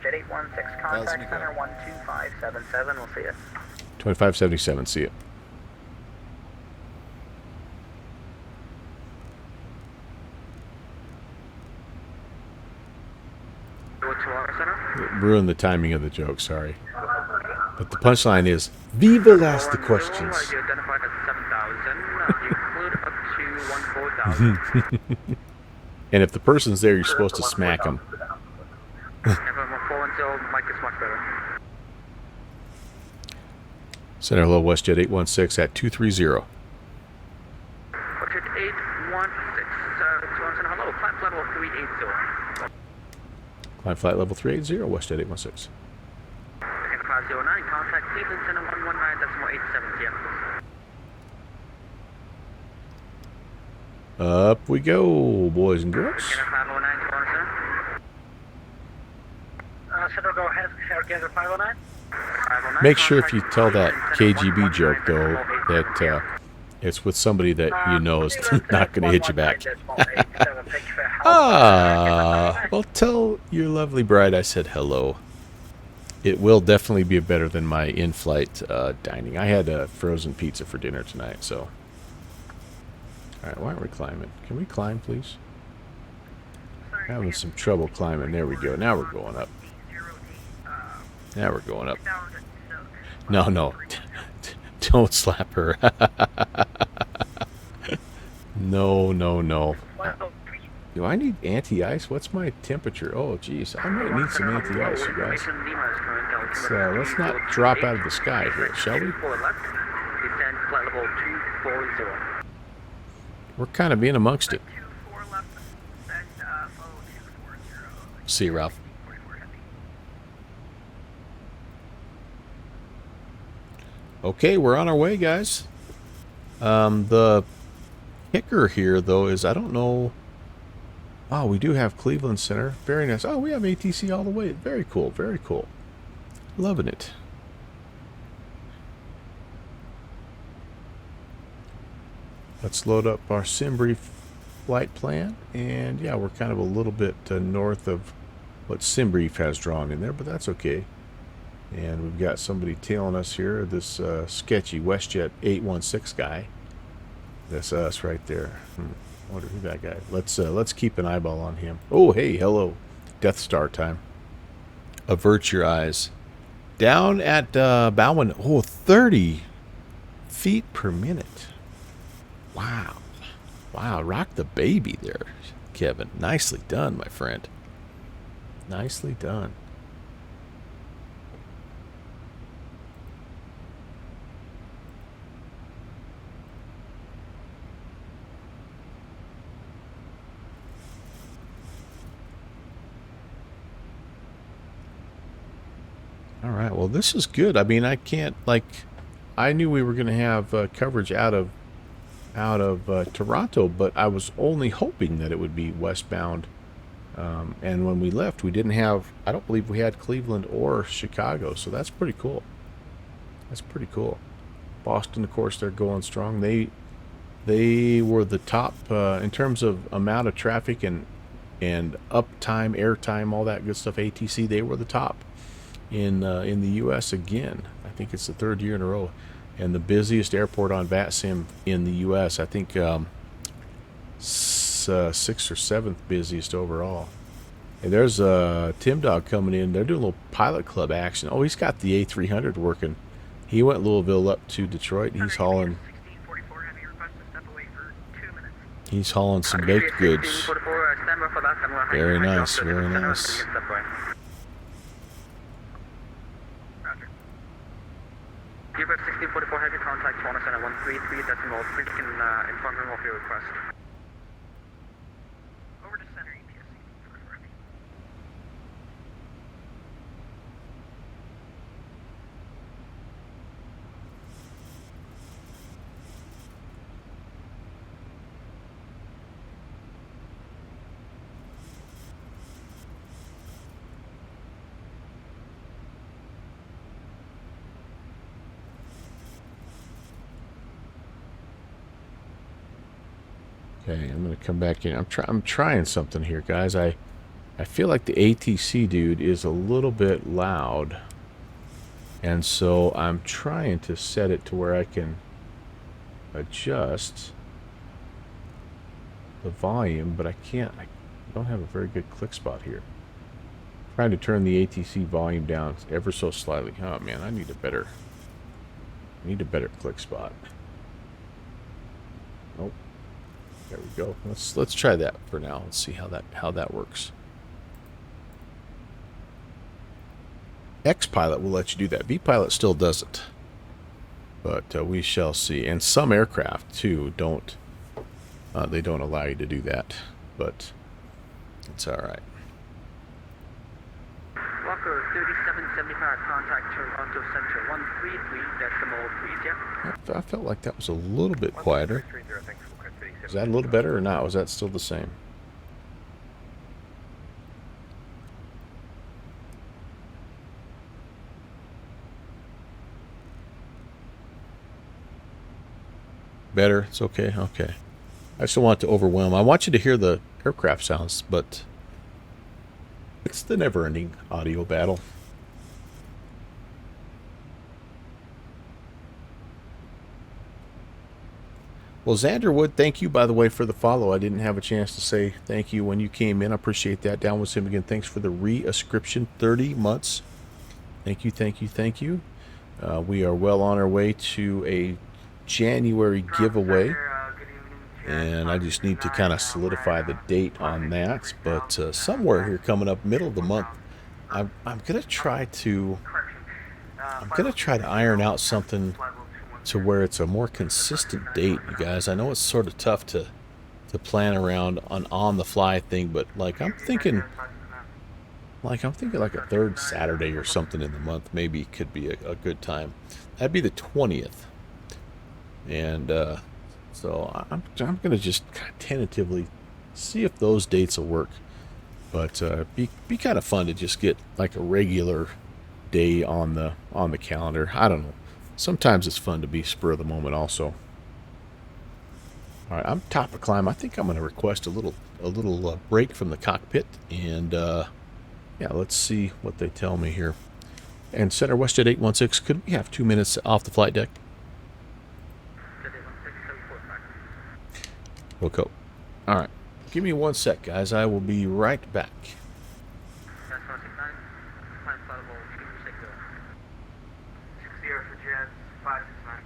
Jet 816 contact center 12577. We'll see you. 2577. See it. Ruined the timing of the joke. Sorry. But the punchline is, Viva asked the questions. You identified as 7,000. You include up to 14,000. And if the person's there, you're supposed to smack them. If I'm full until Mike is much better. Center hello, WestJet 816 at 230. Budget 816. Hello, climb flight level 380. Climb flight level 380, WestJet 816. Second class 09, contact Cleveland Center 119.87 p.m. Up we go, boys and girls. Center 509, Toronto Center. Center, go ahead. Gather 509. 509. Make sure if you tell that KGB joke, though, that it's with somebody that you know is not going to hit you back. Well, tell your lovely bride I said hello. It will definitely be better than my in-flight dining. I had a frozen pizza for dinner tonight, so. All right, why aren't we climbing? Can we climb, please? Having some trouble climbing. There we go. Now we're going up. Now we're going up. No. Don't slap her. No. Do I need anti-ice? What's my temperature? Oh, geez. I might need some anti-ice, you guys. Let's not drop out of the sky here, shall we? level 240. We're kind of being amongst it. 24 left, then follow 240. See you, Ralph. 44 heavy. Okay, we're on our way, guys. The kicker here, though, is I don't know. Oh, we do have Cleveland Center. Very nice. Oh, we have ATC all the way. Very cool. Very cool. Loving it. Let's load up our SimBrief flight plan. And yeah, we're kind of a little bit north of what SimBrief has drawn in there, but that's okay. And we've got somebody tailing us here, this sketchy WestJet 816 guy. That's us right there. I wonder who that guy. Let's keep an eyeball on him. Oh, hey, hello. Death Star time. Avert your eyes. Down at Bowen. Oh, 30 feet per minute. Wow. Wow, rock the baby there, Kevin. Nicely done, my friend. Nicely done. All right, well, this is good. I mean, I can't, like, I knew we were going to have coverage out of Toronto, but I was only hoping that it would be westbound. And when we left, we didn't have, I don't believe we had Cleveland or Chicago, so that's pretty cool. That's pretty cool. Boston, of course, they're going strong. They were the top in terms of amount of traffic and uptime, airtime, all that good stuff. ATC, they were the top in the U.S. again. I think it's the third year in a row, and the busiest airport on VATSIM in the U.S. I think 6th or 7th busiest overall. And there's Tim Dog coming in. They're doing a little pilot club action. Oh, he's got the A300 working. He went Louisville up to Detroit. He's hauling. 1644 heavy, request to step away for 2 minutes. He's hauling some baked goods. 1644, stand by for that. I'm gonna Very hang my nice, job to the very center nice. to get step away. Roger. Hubert 1644 heavy, contact Toronto Center 133 decimal 3. You can inform him of your request. Over to center EPS 1644 heavy. Okay, I'm gonna come back in. I'm trying something here, guys. I feel like the ATC dude is a little bit loud, and so I'm trying to set it to where I can adjust the volume, but I can't. I don't have a very good click spot here. Trying to turn the ATC volume down ever so slightly. Oh man, I need a better click spot. Nope. There we go. Let's try that for now. Let's see how that works. X-Pilot will let you do that. V-Pilot still doesn't. But we shall see. And some aircraft too don't they don't allow you to do that. But it's all right. Walker 3775, contact Toronto Center 133 decimal 3. I felt like that was a little bit quieter. 30, thanks. Is that a little better or not? Was that still the same? Better? It's okay? Okay. I just don't want to overwhelm. I want you to hear the aircraft sounds, but it's the never-ending audio battle. Well, Xander Wood, thank you, by the way, for the follow. I didn't have a chance to say thank you when you came in. I appreciate that. Down with him again. Thanks for the re-ascription. 30 months. Thank you, thank you, thank you. We are well on our way to a January giveaway. And I just need to kind of solidify the date on that. But somewhere here coming up, middle of the month, I'm going to try to iron out something to where it's a more consistent date, you guys. I know it's sort of tough to plan around on the fly thing, but like I'm thinking like a third Saturday or something in the month maybe could be a good time. That'd be the 20th. And so I'm gonna just kind of tentatively see if those dates will work. But be kind of fun to just get like a regular day on the calendar. I don't know. Sometimes it's fun to be spur of the moment also. All right, I'm top of climb. I think I'm going to request a little break from the cockpit, and yeah, let's see what they tell me here. And Center WestJet 816, could we have 2 minutes off the flight deck? Okay. All right, give me 1 sec, guys. I will be right back. For Jazz 569.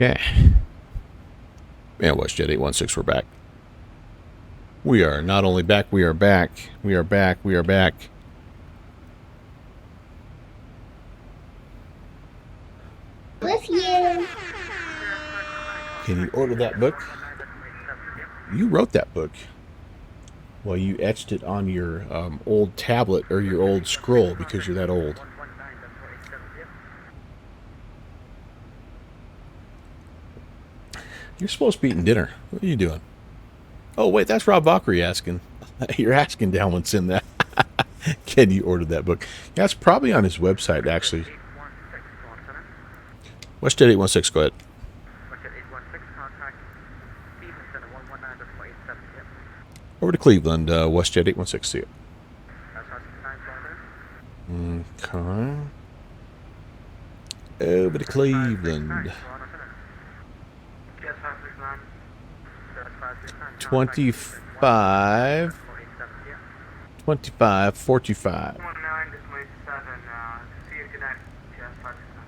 Okay. And WestJet 816, we're back. We are not only back, we are back. We are back. We are back. With you. Can you order that book? You wrote that book. Well, you etched it on your old tablet or your old scroll because you're that old. You're supposed to be eating dinner. What are you doing? Oh, wait, that's Rob Valkyrie asking. You're asking down what's in that. Can you order that book? Yeah, it's probably on his website, actually. WestJet 816, go ahead. Over to Cleveland, WestJet 816, see it. Okay. Over to Cleveland. 25, 45. 19, see you connect, Jazz 569.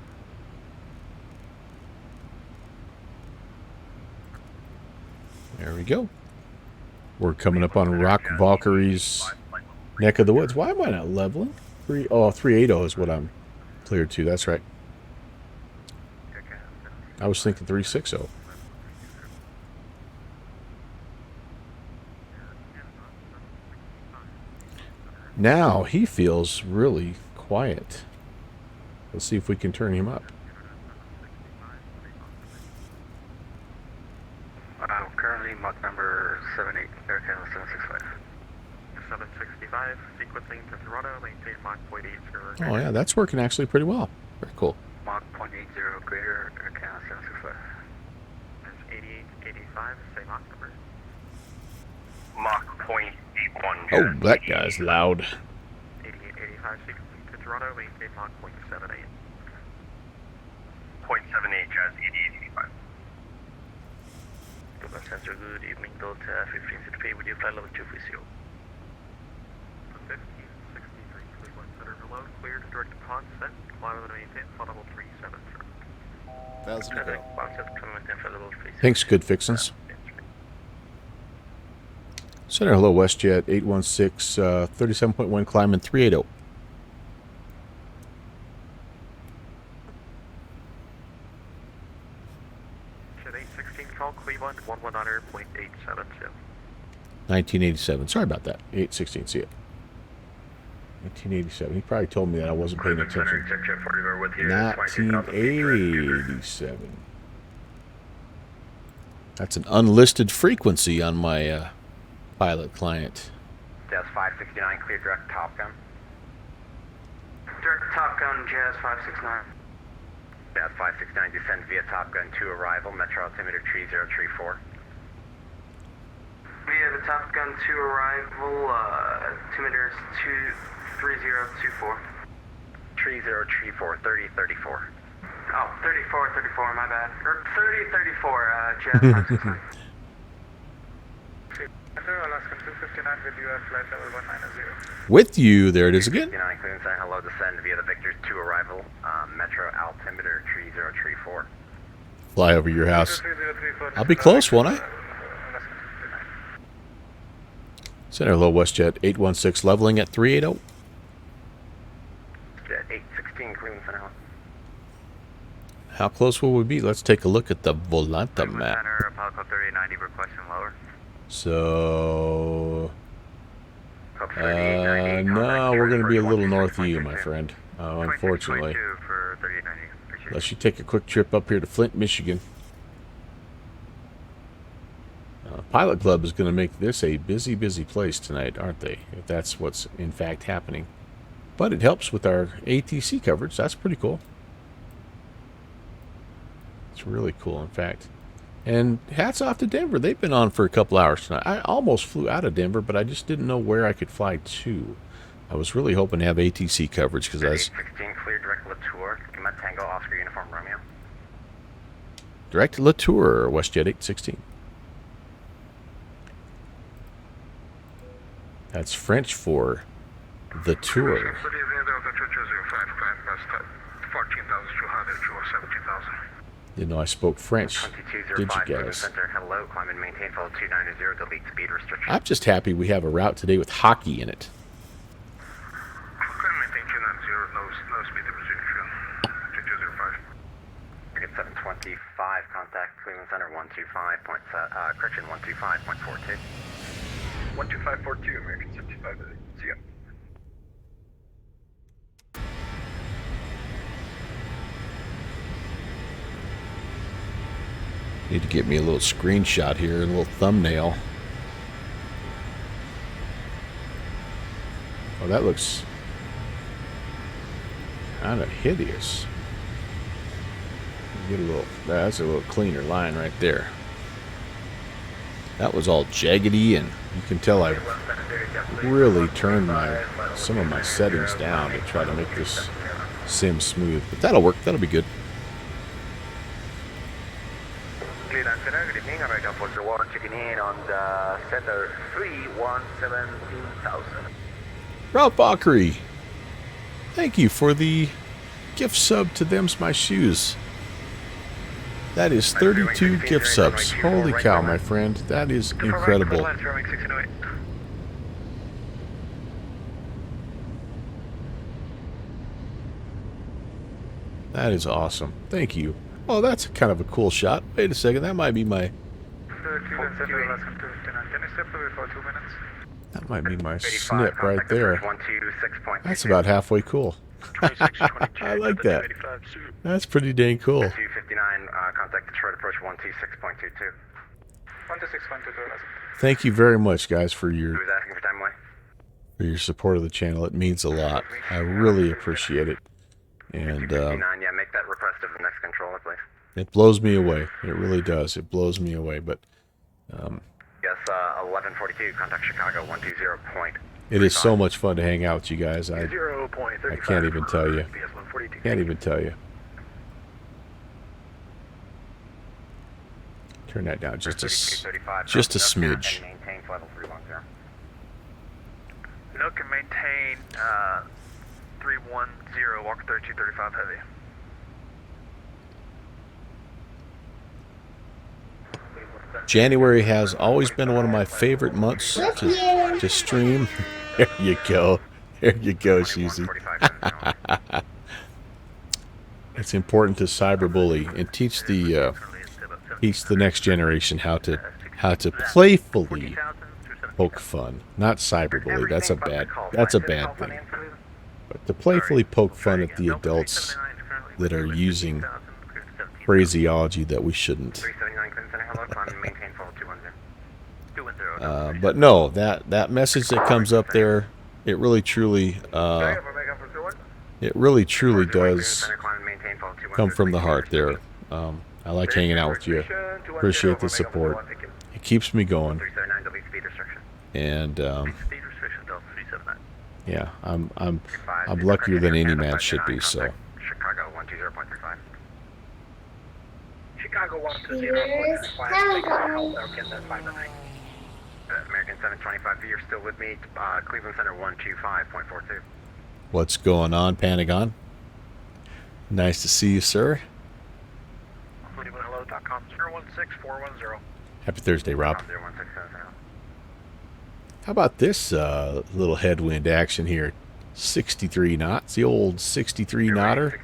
There we go. We're coming up on Rock Valkyrie's neck of the woods. Why am I not leveling? 380 is what I'm cleared to. That's right. I was thinking 360. Now he feels really quiet. Let's see if we can turn him up. Currently, Mach number 78, Air Canada 765. 765, sequencing to Toronto, maintain Mach 0.80. Oh yeah, that's working actually pretty well. Very cool. Mach 0.80 greater, Air Canada 765. That's 8885, same Mach number. Mach 0.81. Oh, that guy's loud. 8885, sequencing to Toronto, maintain Mach 0.78. 0.78. 78 Jazz 8885. Delta Sensor, good evening. Delta 15 feet with you, flight level 2 please. 1563, Cleveland Center, hello, cleared, direct deposit, set, flight level maintain, flight level 37, sir. 1,000 to go. Thanks, good fixins. Center, hello, WestJet 816, 37.1, climbing 380. Jet 816, call Cleveland 119.872. 1987. Sorry about that. 816, see it. 1987. He probably told me that I wasn't paying attention. 1987. That's an unlisted frequency on my pilot client. Jazz 569, clear direct Top Gun. Direct Top Gun, Jazz 569. Jazz 569, descend via Top Gun to arrival, Metro altimeter 3034. Via the Top Gun to arrival, altimeter is 3024. 3034, 3034. Oh, 34, my bad. Or 3034, Jazz 569. Alaska 259 with you at flight level 190. With you, there it is again. 59, Cleveland Center, hello, descend via the Victors to arrival, Metro altimeter 3034. Fly over your house. I'll be close, won't I? Center, hello, WestJet 816, leveling at 380. Jet 816, Cleveland Center, hello. How close will we be? Let's take a look at the Volanta map. Center, Apollo 3890, requesting lower. So, no, we're going to be a little north of you, my friend. Unfortunately. For 3890. Unless you take a quick trip up here to Flint, Michigan. Pilot Club is going to make this a busy, busy place tonight, aren't they? If that's what's in fact happening. But it helps with our ATC coverage. That's pretty cool. It's really cool, in fact. And hats off to Denver. They've been on for a couple hours tonight. I almost flew out of Denver, but I just didn't know where I could fly to. I was really hoping to have ATC coverage because I was... 816, clear direct Latour, Command Tango, Oscar Uniform Romeo. Direct Latour, WestJet 816. That's French for the tour. Didn't know I spoke French. Did you guys? Center, hello, climb and maintain, follow 290, delete speed restriction. I'm just happy we have a route today with hockey in it. Climb maintain 290, no speed restriction. 2205. Target 725, contact Cleveland Center 125. Correction, 125.42. 12542, American 75. See ya. Need to get me a little screenshot here, a little thumbnail. Oh, that looks kind of hideous. Get a little. That's a little cleaner line right there. That was all jaggedy, and you can tell I really turned some of my settings down to try to make this sim smooth. But that'll work. That'll be good. Cleveland Center, good evening. American 401 checking in on the center 3172,000. Ralph Bakri, thank you for the gift sub to Them's My Shoes. That is 32 gift subs. Holy cow, my friend. That is incredible. That is awesome. Thank you. Oh, that's kind of a cool shot. Wait a second. That might be my... That might be my snip right there. That's about halfway cool. I like that. That's pretty dang cool. 259, contact Detroit approach 126.22. 126.22. Thank you very much, guys, for Who was asking for time away? your support of the channel. It means a lot. I really appreciate it. And 259, yeah, make that request of the next controller, please. it blows me away. It really does. It blows me away. But Yes, 1142, contact Chicago 120. it is so much fun to hang out with you guys. I can't even tell you. Can't even tell you. Turn that down just a 3235, just a Nook smidge. and maintain level 310. Nook and maintain 310, Walker 3235 heavy. January has always been one of my favorite months to stream. There you go. There you go, Susie. It's important to cyberbully and teach the next generation how to playfully poke fun, not cyberbully. That's a bad thing. But to playfully poke fun at the adults that are using phraseology that we shouldn't. But no, that message that comes up there, it really truly does come from the heart there. I like hanging out with you. Appreciate the support. It keeps me going. And yeah, I'm luckier than any man should be. So. Chicago 120.35. Chicago 120.35. American 725, you're still with me. Cleveland Center 125.42. What's going on, Pentagon? Nice to see you, sir. ClevelandHello.com 016410. Happy Thursday, Rob. How about this little headwind action here? 63 knots, the old 63 knotter.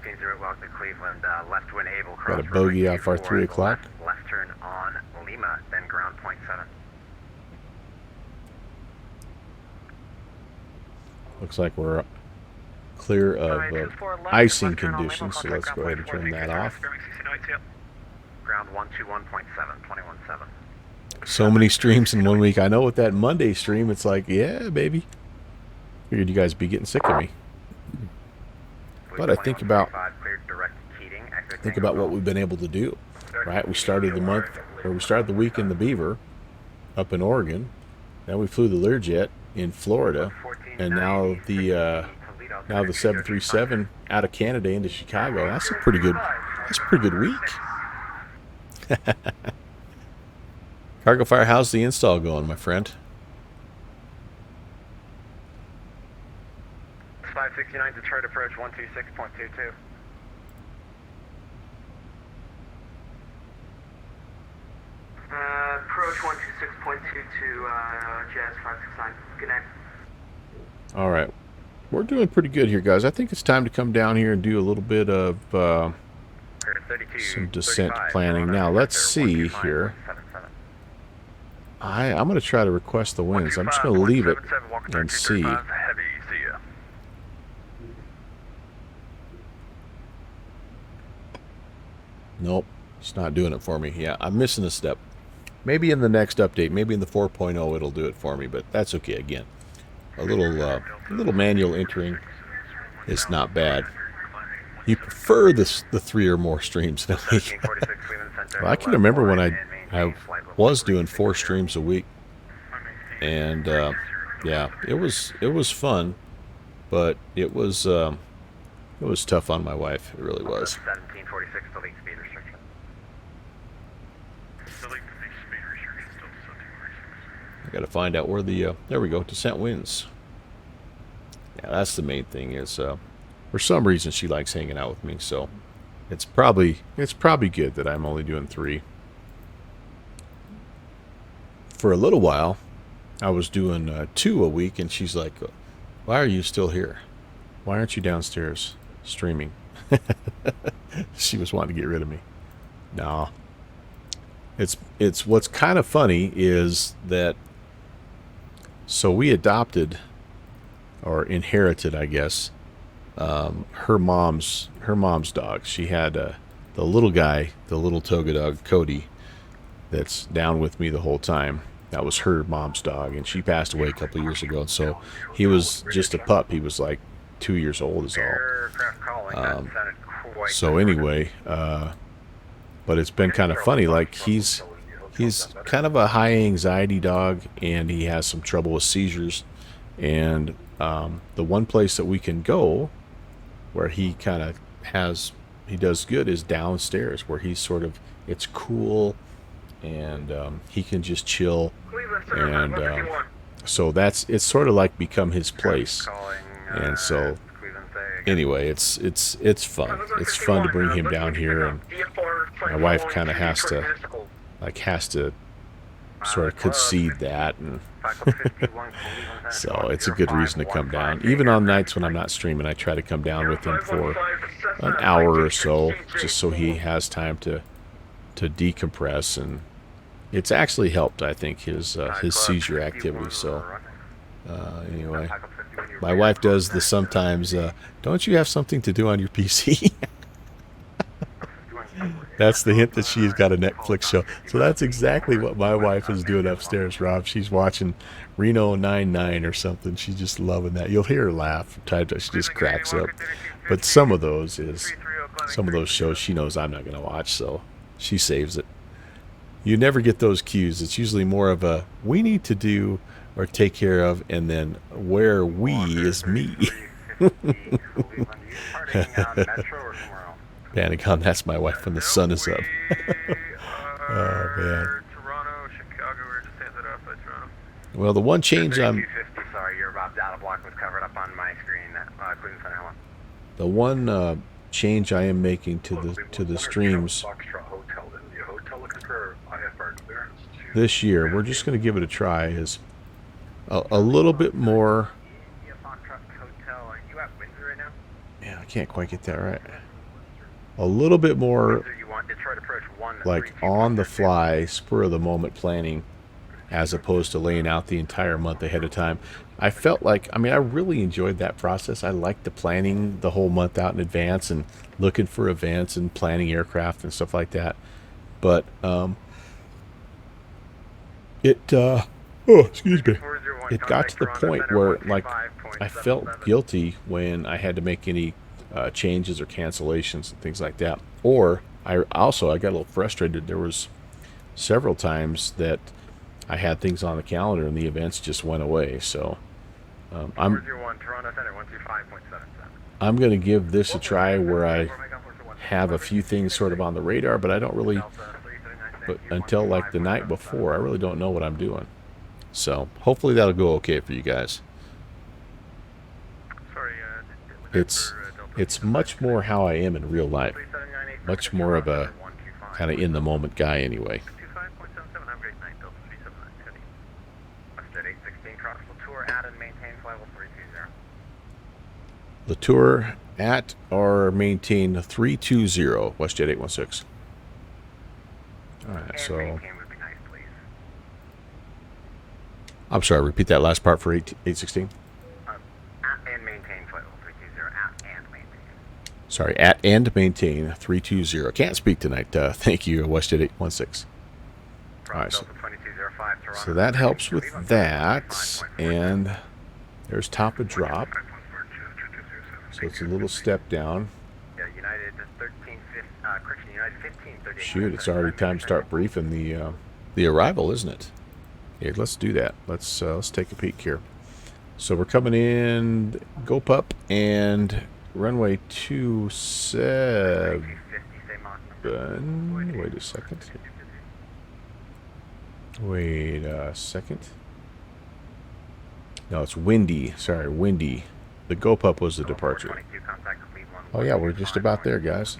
Got a bogey off our 3 o'clock. Left turn on Lima, then ground .7. Looks like we're clear of icing conditions, so let's go ahead and turn that off. Ground 121.7, 21.7. So many streams in 1 week. I know with that Monday stream, it's like, yeah, baby. Figured you guys be getting sick of me. But I think about what we've been able to do, right? We started the week in the Beaver up in Oregon. Then we flew the Learjet in Florida, and now the 737 out of Canada into Chicago. That's a pretty good week. Cargo Fire, how's the install going, my friend? 569 Detroit approach 126.22. Approach 126.22, Jazz 569. Good night. All right. We're doing pretty good here, guys. I think it's time to come down here and do a little bit of some descent planning. Now, let's see here. I'm going to try to request the winds. I'm just going to leave it and see. Nope, it's not doing it for me. Yeah, I'm missing a step. Maybe in the next update, maybe in the 4.0, it'll do it for me, but that's okay. Again, a little manual entering is not bad. You prefer the 3 or more streams in a week. Well, I can remember when I was doing 4 streams a week, and yeah, it was fun, but it was tough on my wife. It really was. 1746 delete speed restriction. I got to find out where the there we go, descent winds. Yeah, that's the main thing. Is for some reason she likes hanging out with me, so it's probably good that I'm only doing 3. For a little while, I was doing 2 a week, and she's like, "Why are you still here? Why aren't you downstairs streaming?" She was wanting to get rid of me. No. It's what's kind of funny is that, so we adopted or inherited, I guess, her mom's dog. She had the little guy, the little toga dog, Cody, that's down with me the whole time. That was her mom's dog, and she passed away a couple of years ago. And so he was just a pup. He was like 2 years old is all. So anyway, but it's been kind of funny. Like he's kind of a high anxiety dog, and he has some trouble with seizures. And the one place that we can go where he kind of does good is downstairs, where he's sort of, it's cool. and he can just chill. Cleveland Center, And 151. so it's sort of like become his place. Calling, And so Cleveland Bay. anyway, it's fun. It's fun to bring him down here, and my wife kind of has to sort of concede that, and so it's a good reason to come down. Even on nights when I'm not streaming, I try to come down with him for an hour or so, just so he has time to decompress, and it's actually helped, I think, his seizure activity. So anyway, my wife does the sometimes, don't you have something to do on your PC? That's the hint that she's got a Netflix show. So that's exactly what my wife is doing upstairs, Rob. She's watching Reno 99 or something. She's just loving that. You'll hear her laugh from time to time. She just cracks up. But some of those shows she knows I'm not going to watch, so she saves it. You never get those cues. It's usually more of a we need to do or take care of, and then where we is me. Panic on, that's my wife when the sun is up. Oh, man. Toronto, Chicago, we're just handed off by Toronto. Well, the one change I'm... 250, sorry, your data block was covered up on my screen. Cleveland Center 1. The one change I am making to the streams this year, we're just going to give it a try, is a little bit more... Yeah, I can't quite get that right. A little bit more like on the fly, spur of the moment planning, as opposed to laying out the entire month ahead of time. I felt like, I really enjoyed that process. I liked the planning the whole month out in advance and looking for events and planning aircraft and stuff like that. But it got to the point where, like, I felt guilty when I had to make any changes or cancellations and things like that. Or I got a little frustrated. There was several times that I had things on the calendar and the events just went away. So I'm going to give this a try where I have a few things sort of on the radar, but I don't really, but until like the night before, I really don't know what I'm doing. So hopefully that'll go okay for you guys. It's much more how I am in real life. Much more of a kind of in the moment guy anyway. Latour at or maintain 320, WestJet 816. Alright, so... I'm sorry, repeat that last part for 816. Sorry, at and maintain 320. Can't speak tonight. Thank you, WestJet 816. Alright, so that helps with that. And there's top of drop. So it's a little step down. Shoot, it's already time to start briefing the arrival, isn't it? Okay, let's do that. Let's take a peek here. So we're coming in, go up and runway 27. Wait a second. Wait a second. No, it's windy. Sorry, windy. The go-up was the departure. Oh yeah, we're just about there, guys.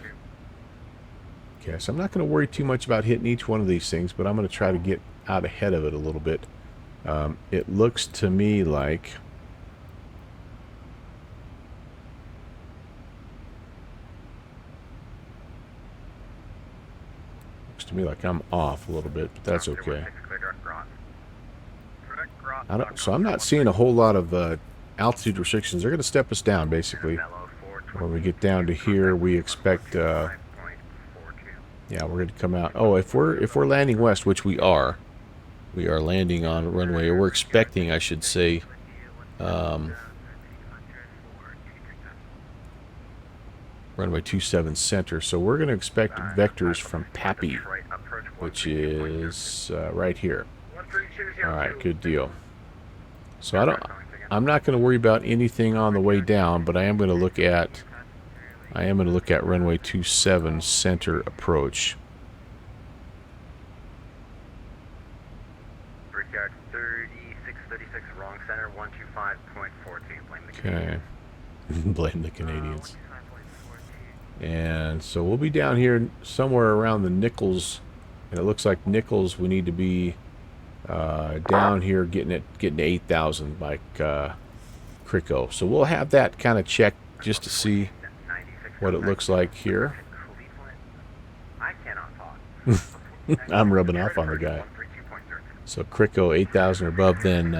Okay, so I'm not going to worry too much about hitting each one of these things, but I'm going to try to get out ahead of it a little bit. It looks to me like... I'm off a little bit, but that's okay. So I'm not seeing a whole lot of altitude restrictions. They're going to step us down, basically. When we get down to here, we expect... yeah, we're going to come out... Oh, if we're landing west, which we are landing on a runway, or we're expecting, I should say... runway 27 center. So we're going to expect vectors from Pappy, which is right here. All right, good deal. So I'm not going to worry about anything on the way down, but I am going to look at runway 27 center approach. Brickyard 3636, wrong center, 125.42. Blame the Okay. Canadians. Blame the Canadians. And so we'll be down here somewhere around the Nichols, and it looks like Nichols we need to be down here getting to 8,000 like Crico. So we'll have that kind of checked just to see what it looks like here. I cannot talk. I'm rubbing off on the guy. So Crico 8,000 or above, then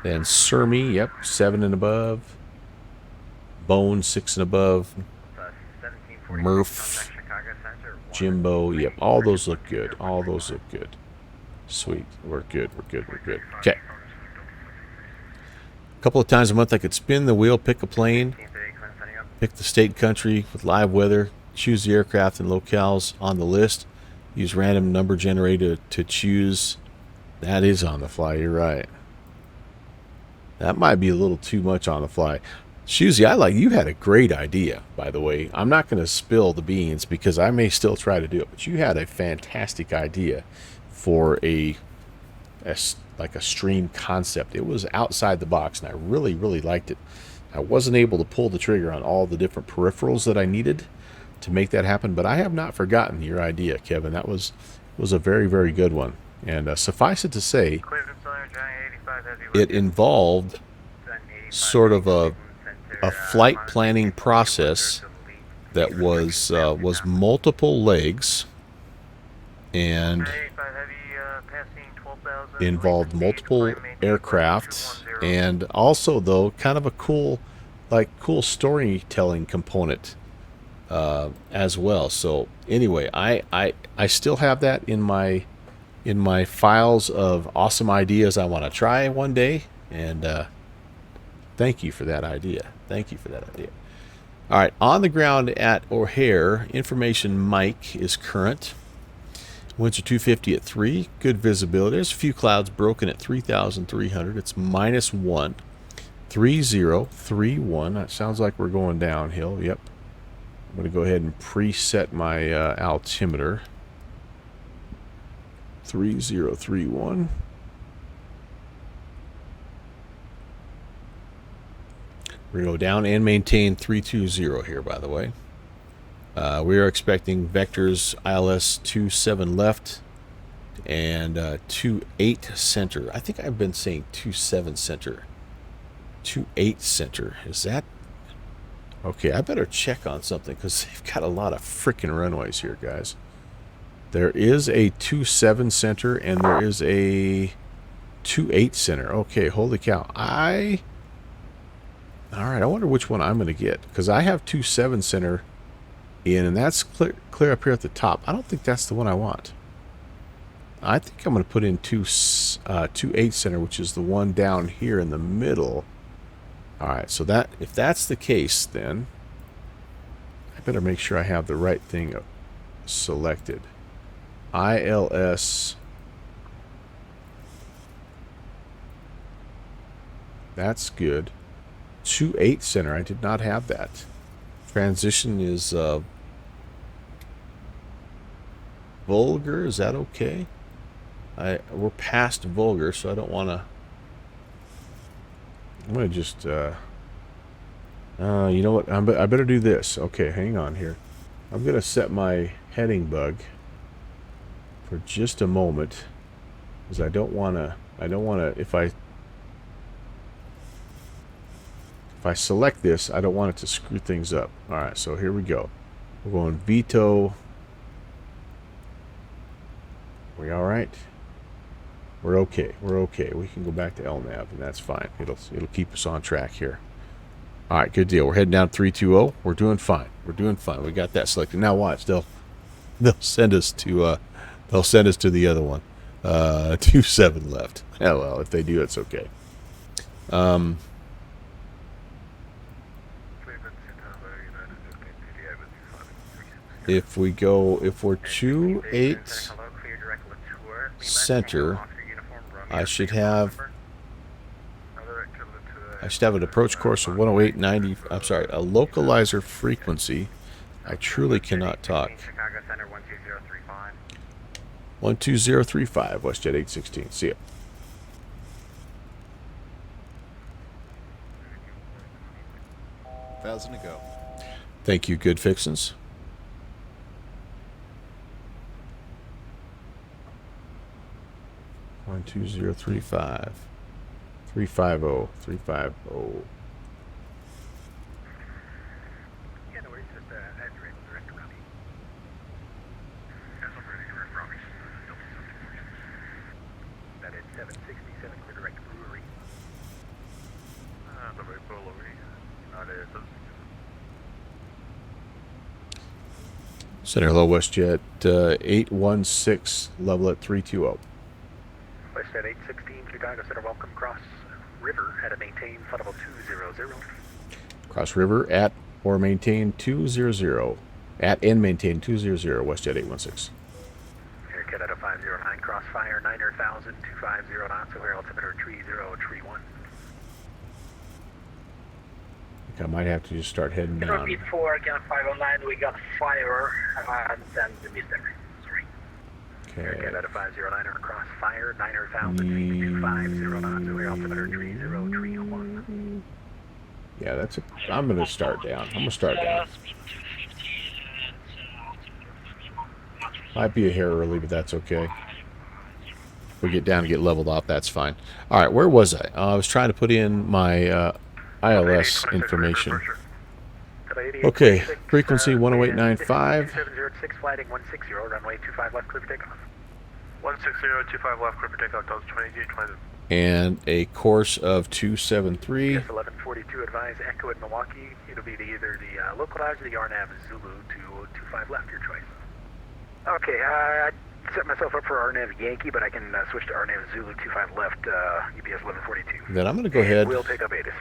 Surmy, yep, 7 and above. Bone 6 and above. Murph, Jimbo, yep, all those look good. All those look good. Sweet, we're good. Okay. A couple of times a month I could spin the wheel, pick a plane, pick the state and country with live weather, choose the aircraft and locales on the list, use random number generator to choose. That is on the fly, you're right. That might be a little too much on the fly. Shusey, you had a great idea, by the way. I'm not going to spill the beans because I may still try to do it, but you had a fantastic idea for a stream concept. It was outside the box, and I really, really liked it. I wasn't able to pull the trigger on all the different peripherals that I needed to make that happen, but I have not forgotten your idea, Kevin. That was a very, very good one. And suffice it to say, it involved sort of a flight planning process that was multiple legs and involved multiple aircraft, and also though kind of a cool storytelling component as well. So anyway, I still have that in my files of awesome ideas I want to try one day, and thank you for that idea. All right, on the ground at O'Hare, information Mike is current. Winds are 250 at 3. Good visibility. There's a few clouds broken at 3,300. It's -1. 3031. That sounds like we're going downhill. Yep. I'm going to go ahead and preset my altimeter. 3031. We're going to go down and maintain 320 here, by the way. We are expecting vectors ILS 27 left and 28 center. I think I've been saying 27 center. 28 center. Is that... Okay, I better check on something because they've got a lot of freaking runways here, guys. There is a 27 center and there is a 28 center. Okay, holy cow. Alright, I wonder which one I'm going to get, because I have 27 center in, and that's clear up here at the top. I don't think that's the one I want. I think I'm going to put in 28 center, which is the one down here in the middle. Alright, so that if that's the case, then I better make sure I have the right thing selected. ILS. That's good. 28 center. I did not have that. Transition is vulgar. Is that okay? We're past vulgar, so I don't want to. I'm gonna just. You know what? I better do this. Okay, hang on here. I'm gonna set my heading bug for just a moment, because I don't want to. If I select this, I don't want it to screw things up. Alright, so here we go. We're going veto. We alright? We're okay. We can go back to LNAV, and that's fine. It'll keep us on track here. Alright, good deal. We're heading down 320. We're doing fine. We got that selected. Now watch, they'll send us to the other one. 27 left. Yeah, well, if they do, it's okay. If we're 28 center, I should have an approach course of 108.90. I'm sorry, a localizer frequency. I truly cannot talk. 12035, WestJet 816. See ya. Thousand to go. Thank you, Good Fixins. One 2035 350 350. Yeah, no worries. Just as you're able, direct around me. As I'm ready, direct from me. That is 767 clear direct brewery. The very pull over here. Not it. Center hello, WestJet 816, level at 320. WestJet 816, Chicago Center, welcome cross river at a maintain flight level 200. Cross river at or maintain 200. At and maintain 200, WestJet 816. Aircat at a 509, crossfire 9,000, 250 knots, aware altimeter 3031. I think I might have to just start heading down. Repeat 4, again 509, we got fire and send the mister. Sorry. Okay. Aircat at a 509, crossfire 9,000 feet, 250 knots, aware altimeter 3031. Yeah, that's a. I'm gonna start down. I'm gonna start down. Might be a hair early, but that's okay. If we get down and get leveled off, that's fine. All right, where was I? I was trying to put in my ILS information. Okay, frequency 10895. 706, flighting 160, runway 25 left, clear for takeoff. 16025 left, clear for takeoff, Delta 2820. And a course of 273. Yes, 1142, advise Echo at Milwaukee. It'll be either the localizer or the RNAV Zulu to 25 left, your choice. Okay, I set myself up for RNAV Yankee, but I can switch to RNAV Zulu 25 left, UPS 1142. Then I'm going to go ahead. We'll take up ATIS.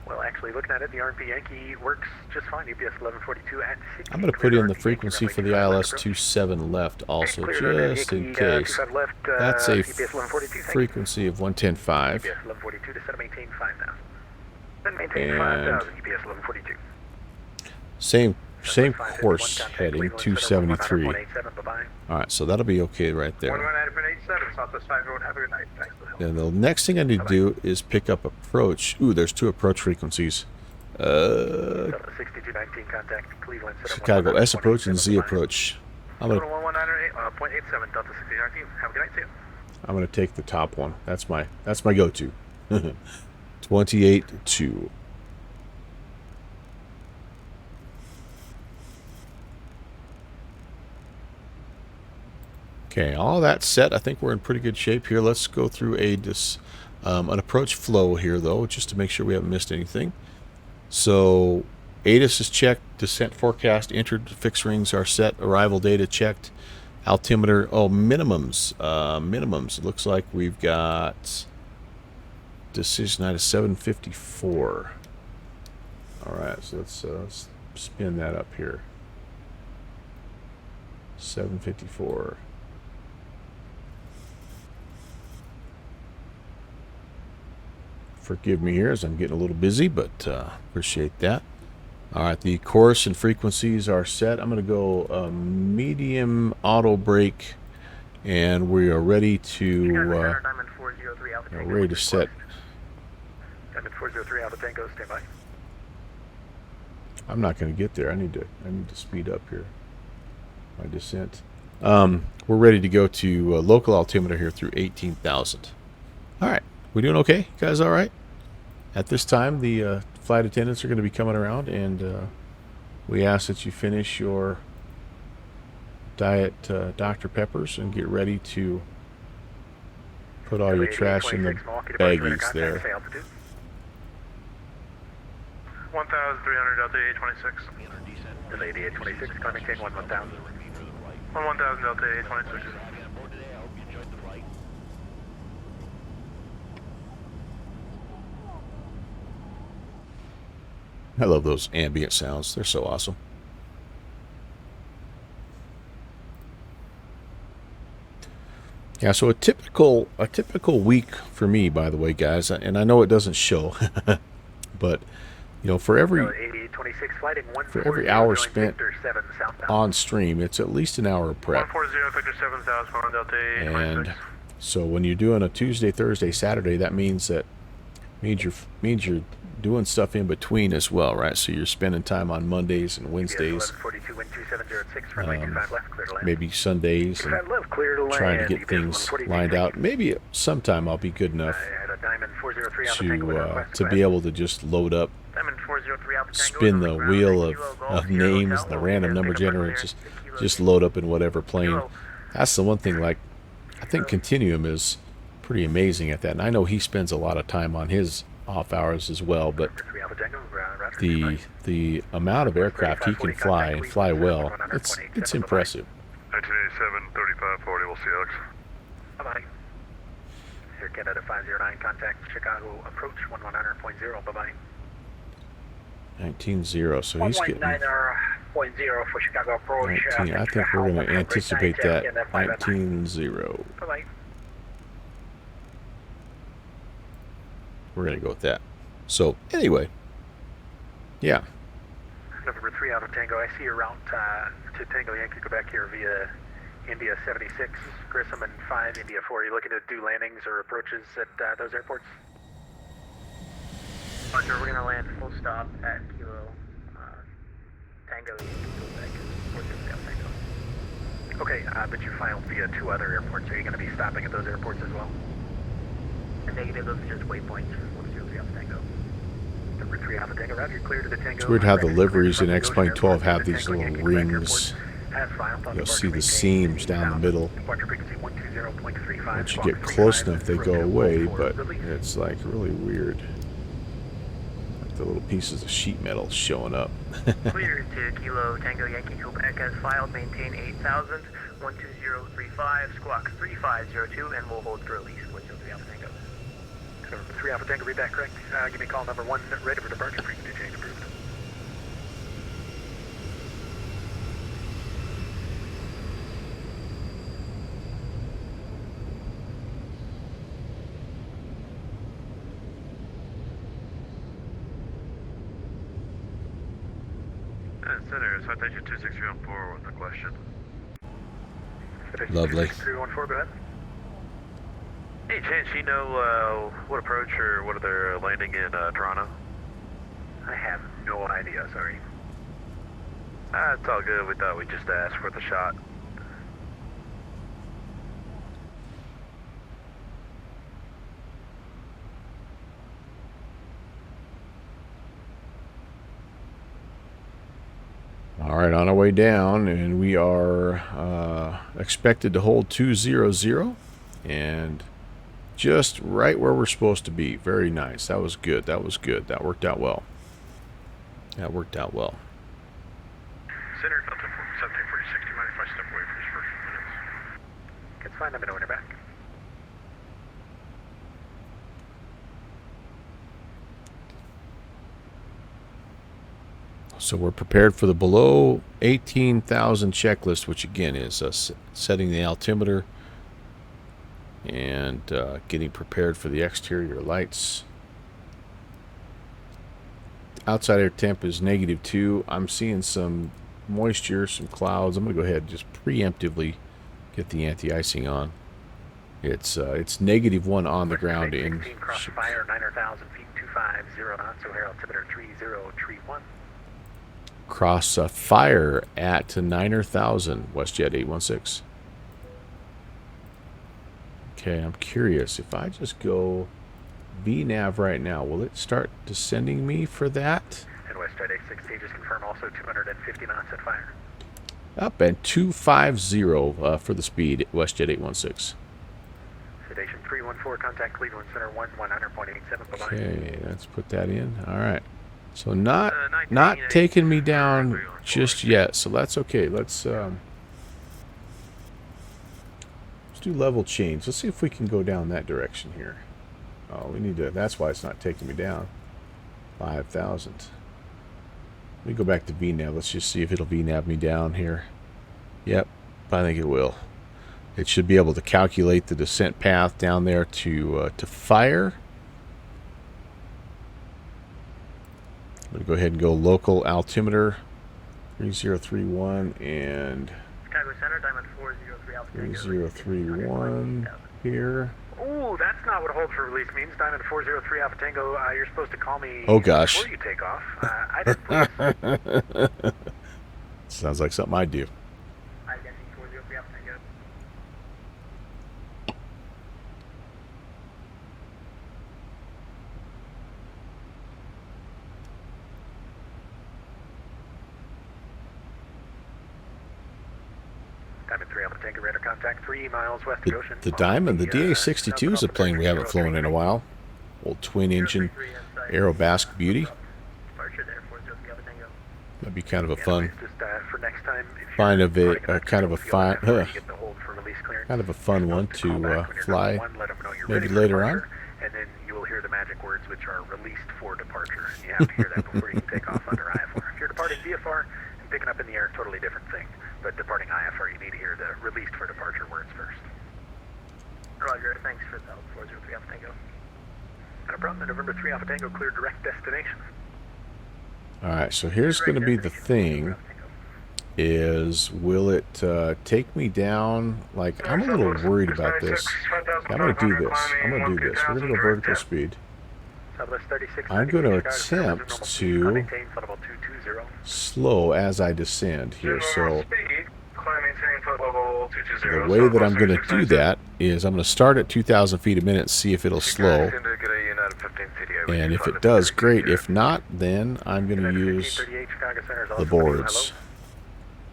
Well, actually, looking at it, the RNP Yankee works just fine. UPS 1142 at 60. I'm going to put in the frequency for the ILS 27 left also, just in case. That's a frequency of 110.5. UPS 1142 to set maintain 5,000. Then maintain 5,000, UPS 1142. Same course heading, 273. All right, so that'll be okay right there. 119.87, Southwest 5 Road, have a good night. Thanks for the help. And the next thing I need to do is pick up approach. Ooh, there's two approach frequencies. 6219, contact Cleveland. Chicago S approach and Z approach. I'm gonna 119.87, Delta 6019. Have a good night, see you. I'm gonna take the top one. That's my go-to. 28-2. Okay, all that set. I think we're in pretty good shape here. Let's go through an approach flow here, though, just to make sure we haven't missed anything. So, ATIS is checked. Descent forecast entered. Fixed rings are set. Arrival data checked. Altimeter. Oh, minimums. Minimums. It looks like we've got decision night of 754. All right, so let's spin that up here. 754. Forgive me here as I'm getting a little busy, but appreciate that. All right, the course and frequencies are set. I'm going to go medium auto brake, and we are ready to ready to set. Diamond 403 Alpha Tango, stand by. I'm not going to get there. I need to speed up here. My descent. We're ready to go to local altimeter here through 18,000. All right. We doing okay? You guys all right? At this time, the flight attendants are going to be coming around, and we ask that you finish your diet Dr. Peppers and get ready to put all your trash in the baggies there. 1,300, Delta 826. Delta 826, contact 1,000. 1,000, Delta 826. I love those ambient sounds. They're so awesome. Yeah, so a typical week for me, by the way, guys, and I know it doesn't show, but you know, for every 8826 flighting 140 for every hour join spent Victor 7 southbound. on stream, it's at least an hour of prep. 140 Victor 7 southbound Delta And 26. so when you're doing a Tuesday, Thursday, Saturday, that means you're doing stuff in between as well, right? So you're spending time on Mondays and Wednesdays, 1142 wind 2706 runway 25 left, clear to land. maybe Sundays, and 25 left, clear to land. trying to get UPS things 142, lined thank out. you. Maybe sometime I'll be good enough At a Diamond 403 Alpha Tango with a request, to go be ahead. able to just load up, Diamond 403 Alpha Tango. spin the ground, wheel Kilo of Golf, Sierra names, Hotel, the random number Victor generator, Kilo just Kilo load up in whatever plane. Kilo. That's the one thing. Like, I think Continuum is pretty amazing at that, and I know he spends a lot of time on his off hours as well. But 3 Alpha Tango, roger, the amount of aircraft he can fly and fly well, it's impressive. 1987 3540. We'll see Alex. Bye-bye. Air Canada 509, contact Chicago approach 119.0, bye-bye. 19-0, so he's getting 119.0 for Chicago approach. 19. I think we're going to anticipate that 19-0. Bye-bye. We're going to go with that. So anyway, yeah. November 3 Alpha Tango, I see your route to Tango Yankee Quebec here via India 76, Grissom and 5, India 4. Are you looking to do landings or approaches at those airports? Roger, we're going to land full stop at Kilo Tango Yankee Quebec. 403 Alpha Tango. Okay, but you filed via 2 other airports. Are you going to be stopping at those airports as well? Negative, those are just waypoints for 403 Alpha Tango. Number 3 Alpha Tango, route, you're clear to the Tango. It's weird how the Right, liveries in clear X-Plane to 12 have the these Tango little Yankee Quebec rings. Airport. As filed on You'll departure see the maintain seams down the south. middle. Departure frequency 120.35. Once you squawk get close 35, enough, they go rotate away, 04, but release. it's like really weird. Like the little pieces of sheet metal showing up. Clear to Kilo Tango Yankee Quebec as filed, maintain 8,000, 12035, squawk 3502, and we'll hold for release 403 Alpha Tango. Number 3 Alpha Tango, read that correct. Give me call number 1, ready for departure, frequency change approved. Center, Citation 26314 with the question. Lovely. 314, go ahead. Any chance you know what approach or what they're landing in Toronto? I have no idea, sorry. It's all good. We thought we'd just ask for the shot. All right, on our way down, and we are expected to hold 200, and just right where we're supposed to be. Very nice. That was good. That was good. That worked out well. That worked out well. Center, Delta 1740, 60, mind if I step away for these first few minutes? It's fine, let me know when you're back. So we're prepared for the below 18,000 checklist, which again is setting the altimeter and getting prepared for the exterior lights. Outside air temp is -2. I'm seeing some moisture, some clouds. I'm going to go ahead and just preemptively get the anti-icing on. It's -1 on the ground in 16 crossfire, 9,000 feet, 250 knots, O'Hare altimeter 3031. cross fire at 9,000 WestJet 816. Okay, I'm curious if I just go VNav right now, will it start descending me for that? And WestJet 86 stages confirm also 250 knots at fire. Up and 250 for the speed, WestJet 816. Sedation 314, contact Cleveland Center 100.87, bye-bye. Okay, let's put that in. All right. So not taking me down just yet, so that's okay. Let's do level change. Let's see if we can go down that direction here. Oh, we need to. That's why it's not taking me down. 5,000. Let me go back to VNav. Let's just see if it'll VNav me down here. Yep, I think it will. It should be able to calculate the descent path down there to fire. going to go ahead and go local altimeter 3031 and Chicago Center, Diamond 403 Alpha Tango. 3031 here. Ooh, that's not what hold for release means. Diamond 403 Alpha Tango, you're supposed to call me Oh, gosh. before you take off. I didn't please. Sounds like something I'd do. Identity 403 Alpha Tango. Diamond 3 Alpha Tango, radar contact 3 miles west of Goshen. The Diamond, the DA-62 is a plane we haven't flown in a while. Old twin-engine Aerobasque beauty. Departure there, 403 Alpha Tango. That'd be kind of a fun, Just for next time, if you're kind of running a kind of a fun, before you get the hold for release clearance, kind of a fun one call to back when you're fly. number one, let them know you're maybe ready for later on. departure, and then you will hear the magic words which are released for departure. You have to hear that before you can take off under IFR. If you're departing VFR and picking up in the air, totally different thing. But departing IFR, you need to hear the released for departure words first. Roger, thanks for the help, 403 Alpha Tango. Not a problem. The November 3 Alpha Tango clear direct destination. All right, so here's going to be the thing: is will it take me down? Like, I'm a little worried about this. I'm going to do this. I'm going to do this. We're going to go vertical speed. Southwest 36. I'm going to attempt to slow as I descend here. So the way that I'm going to do that is I'm going to start at 2,000 feet a minute and see if it'll slow. And if it does, great. If not, then I'm going to use the boards.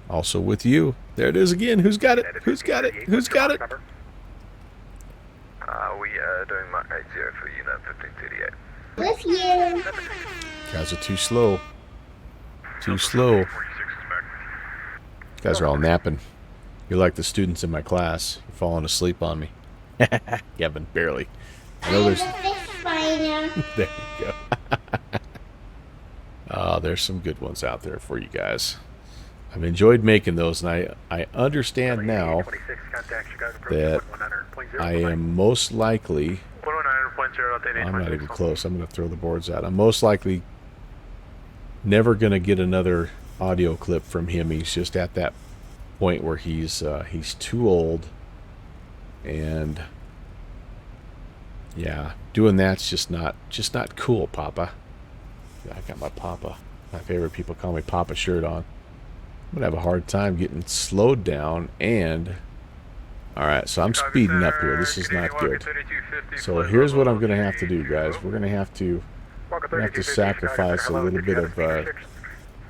Also with you. There it is again. Who's got it? Who's got it? Who's got it? We are doing Mach 80 for unit 1538. With you. Guys are too slow. Too slow. Guys are all napping. You're like the students in my class. You're falling asleep on me. Kevin, barely. I know I'm there's... the fish finder. There you go. Oh, there's some good ones out there for you guys. I've enjoyed making those, and I understand now that I am most likely... I'm not even close. I'm going to throw the boards out. I'm most likely never going to get another audio clip from him. He's just at that point where he's too old, and yeah, doing that's just not cool, Papa. Yeah, I got my Papa, my favorite people call me Papa shirt on. I'm gonna have a hard time getting slowed down. And all right, so I'm speeding up here. This is not good. So here's what I'm gonna have to do, guys. We're gonna have to sacrifice a little bit of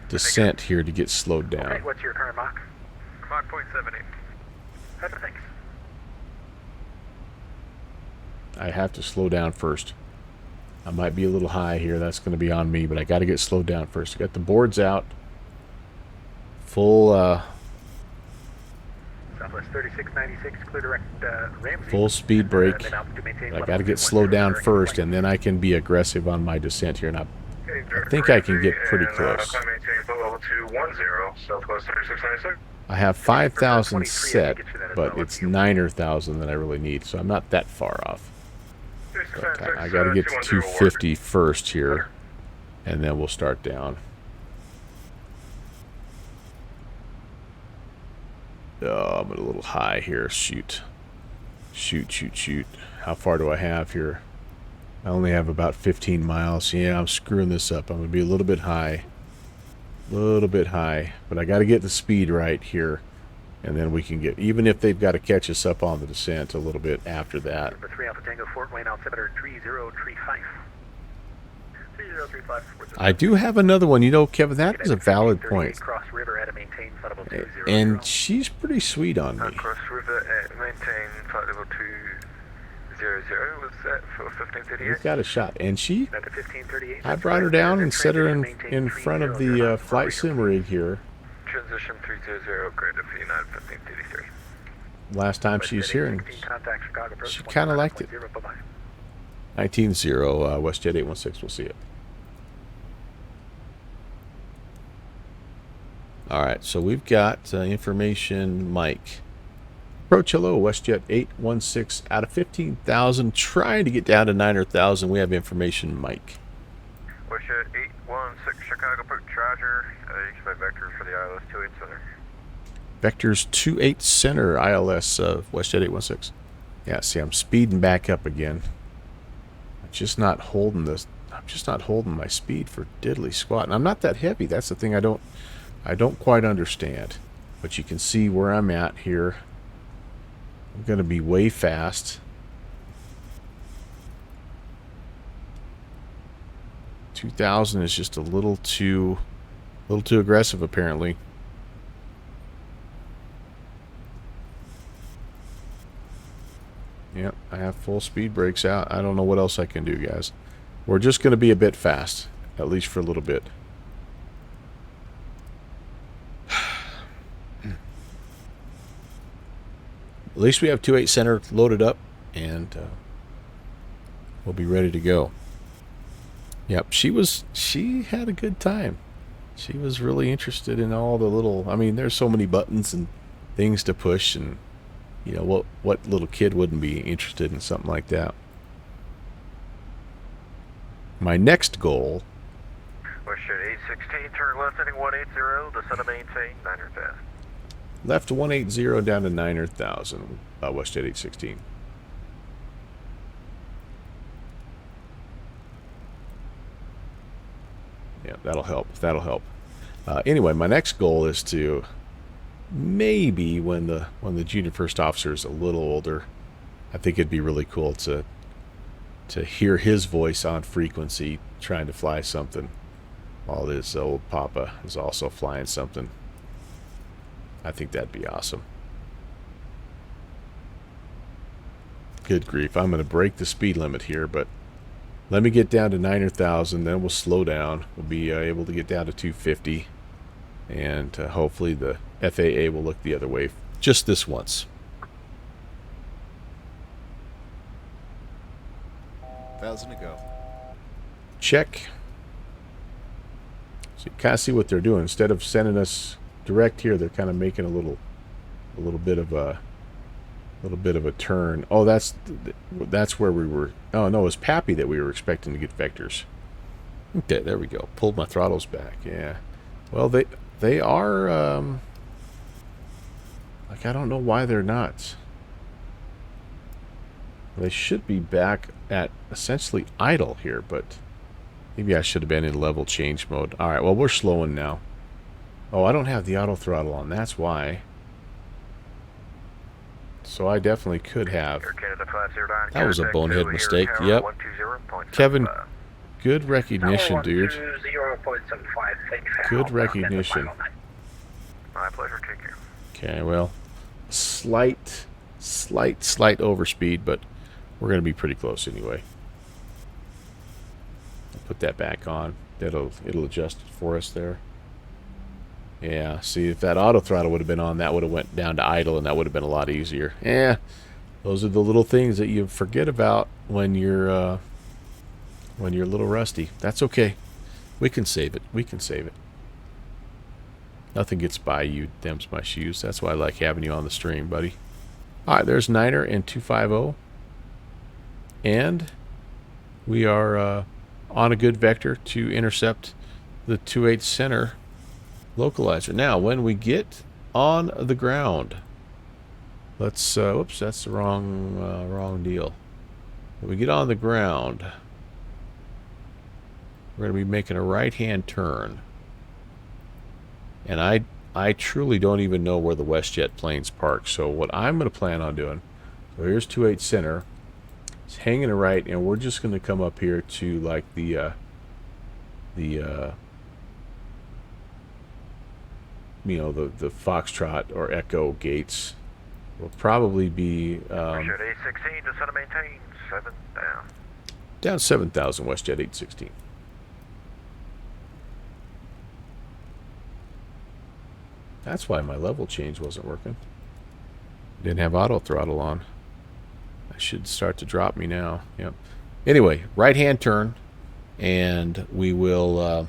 descent here to get slowed down. Okay, what's your current Mach? Mach 0.78. Thanks. I have to slow down first. I might be a little high here. That's going to be on me, but I got to get slowed down first. I got the boards out. Full Southwest 3696, clear direct Ramsey. full speed brake. I got to get slowed down first, and then I can be aggressive on my descent here. And I think I can get pretty close. I have 5,000 set, but it's 9,000 that I really need, so I'm not that far off. But I got to get to 250 first here, and then we'll start down. Oh, I'm a little high here. Shoot. Shoot. How far do I have here? I only have about 15 miles. Yeah, I'm screwing this up. I'm going to be a little bit high. But I got to get the speed right here. And then we can get, even if they've got to catch us up on the descent a little bit after that. Number 3 Alpha Tango, Fort Wayne altimeter 3035. 3035. I do have another one. You know, Kevin, that is a valid point. Cross River at a maintain flight level 200. And she's pretty sweet on me. Cross River at maintain flight level 200. Was that for 1538? We've got a shot. And she, At the 1538. I brought her down and set her in front of the flight sim rig here. Transition 300, graded for United 1533. Last time she was here, and she kind of liked it. 19-0, WestJet 816, we'll see it. Alright, so we've got information, Mike. Approach hello, WestJet 816, out of 15,000, trying to get down to 9,000. We have information, Mike. WestJet 816 Chicago approach, Roger. You expect vectors for the ILS 28 center. Vectors 28 center ILS WestJet 816. Yeah, see, I'm speeding back up again. I'm just not holding my speed for diddly squat. And I'm not that heavy. That's the thing I don't quite understand. But you can see where I'm at here. I'm going to be way fast. 2000 is just a little too aggressive apparently. Yep, I have full speed brakes out. I don't know what else I can do, guys. We're just going to be a bit fast, at least for a little bit. At least we have 28 center loaded up, and we'll be ready to go. Yep, she had a good time. She was really interested in all the little, I mean, there's so many buttons and things to push, and you know, what little kid wouldn't be interested in something like that? My next goal... WestJet 816, turn left heading 180, descend to maintain 9,000. Left 180 down to 9,000, WestJet 816. Yeah, that'll help. That'll help. Anyway, my next goal is to maybe when the junior first officer is a little older, I think it'd be really cool to hear his voice on frequency trying to fly something while his old papa is also flying something. I think that'd be awesome. Good grief, I'm going to break the speed limit here, but let me get down to 9,000, then we'll slow down. We'll be able to get down to 250, and hopefully the FAA will look the other way just this once. 1,000 to go. Check. So you kind of see what they're doing. Instead of sending us direct here, they're kind of making a little bit of a turn. Oh, that's where we were. Oh no, it was Pappy that we were expecting to get vectors. Okay, there we go. Pulled my throttles back. Yeah. Well, they are like, I don't know why they're not. They should be back at essentially idle here, but maybe I should have been in level change mode. All right, well, we're slowing now. Oh, I don't have the auto throttle on. That's why. So I definitely could have. That was a bonehead mistake. Yep. Kevin, good recognition, dude. Good recognition. My pleasure, take care. Okay, well, slight overspeed, but we're going to be pretty close anyway. I'll put that back on. It'll adjust it for us there. Yeah, see, if that auto throttle would have been on, that would have went down to idle, and that would have been a lot easier. Yeah, those are the little things that you forget about when you're a little rusty. That's okay. We can save it. We can save it. Nothing gets by you, them's my shoes. That's why I like having you on the stream, buddy. All right, there's Niner and 250. And we are on a good vector to intercept the 28 center localizer. Now, when we get on the ground, let's oops, that's the wrong deal. When we get on the ground, we're going to be making a right-hand turn. And I truly don't even know where the WestJet planes park. So what I'm going to plan on doing, so here's 28 center. It's hanging a right, and we're just going to come up here to like the you know, the Foxtrot or Echo gates. Will probably be WestJet 816, descend to maintain 7 down. Down 7,000, WestJet 816. That's why my level change wasn't working. Didn't have auto throttle on. I should start to drop me now. Yep. Anyway, right hand turn, and we will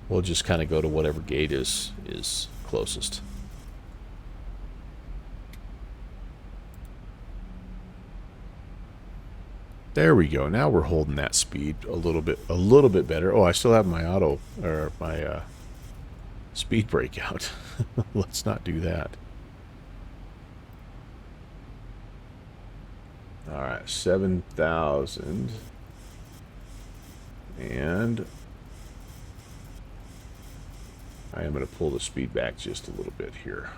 we'll just kind of go to whatever gate is closest. There we go. Now we're holding that speed a little bit better. Oh, I still have my auto or my speed brake out. Let's not do that. All right, 7,000. And I am going to pull the speed back just a little bit here.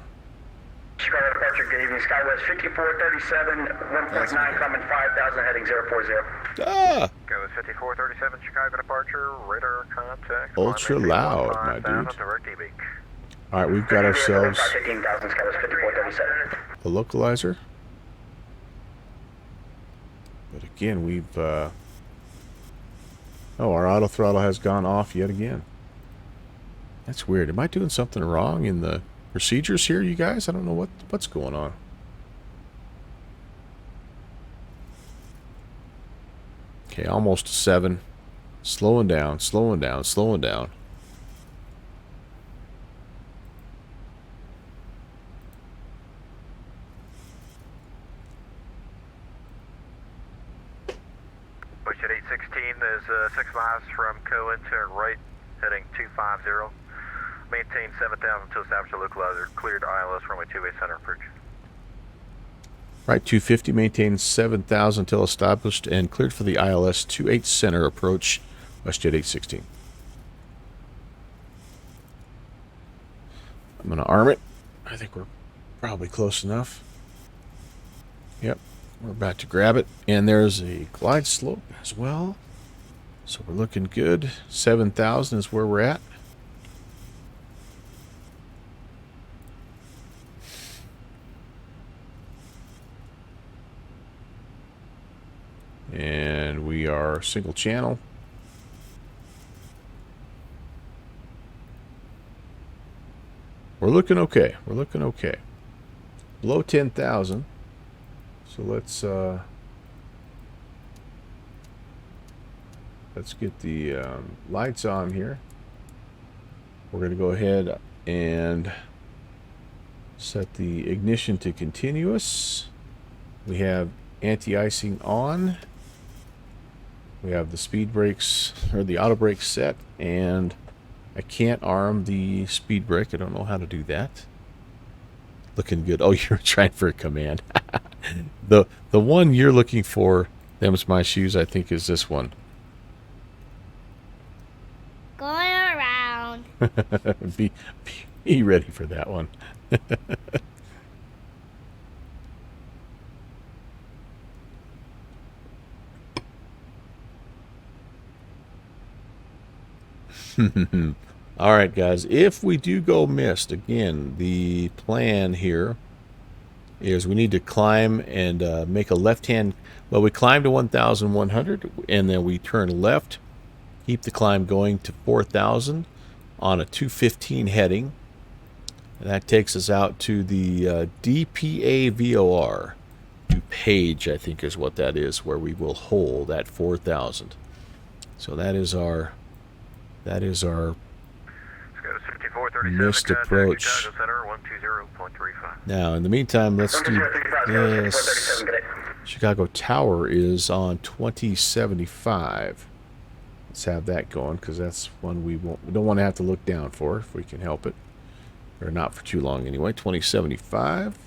Chicago departure, good evening. Skywest 5437, 1.9 coming 5,000, heading 040. Ah! Go with 5437, Chicago departure, radar contact. Ultra loud, my dude. Direct DB. All right, we've got ourselves 15,000, Skywest 5437. a localizer. But again, we've... oh, our auto throttle has gone off yet again. That's weird. Am I doing something wrong in the procedures here, you guys? I don't know what's going on. Okay, almost 7. Slowing down, slowing down, slowing down. Push at 816, there's 6 miles from Cohen, turn right, heading 250. Maintain 7,000 to establish a localizer. Cleared ILS runway 28 center approach. Right, 250, maintain 7,000 until established and cleared for the ILS 28 center approach, WestJet 816. I'm going to arm it. I think we're probably close enough. Yep, we're about to grab it. And there's a glide slope as well. So we're looking good. 7,000 is where we're at. And we are single channel. We're looking okay. We're looking okay. Below 10,000. So let's get the lights on here. We're going to go ahead and set the ignition to continuous. We have anti-icing on. We have the speed brakes or the auto brake set, and I can't arm the speed brake. I don't know how to do that. Looking good. Oh, you're trying for a command. the one you're looking for, them's my shoes, I think is this one. Going around. be ready for that one. All right, guys, if we do go missed, again, the plan here is we need to climb and make a left-hand. Well, we climb to 1,100, and then we turn left, keep the climb going to 4,000 on a 215 heading. And that takes us out to the DPA VOR. DuPage, I think is what that is, where we will hold at 4,000. So that is our missed approach. Now, in the meantime, let's do this. Chicago Tower is on 2075. Let's have that going, because that's one we don't want to have to look down for if we can help it. Or not for too long anyway. 2075.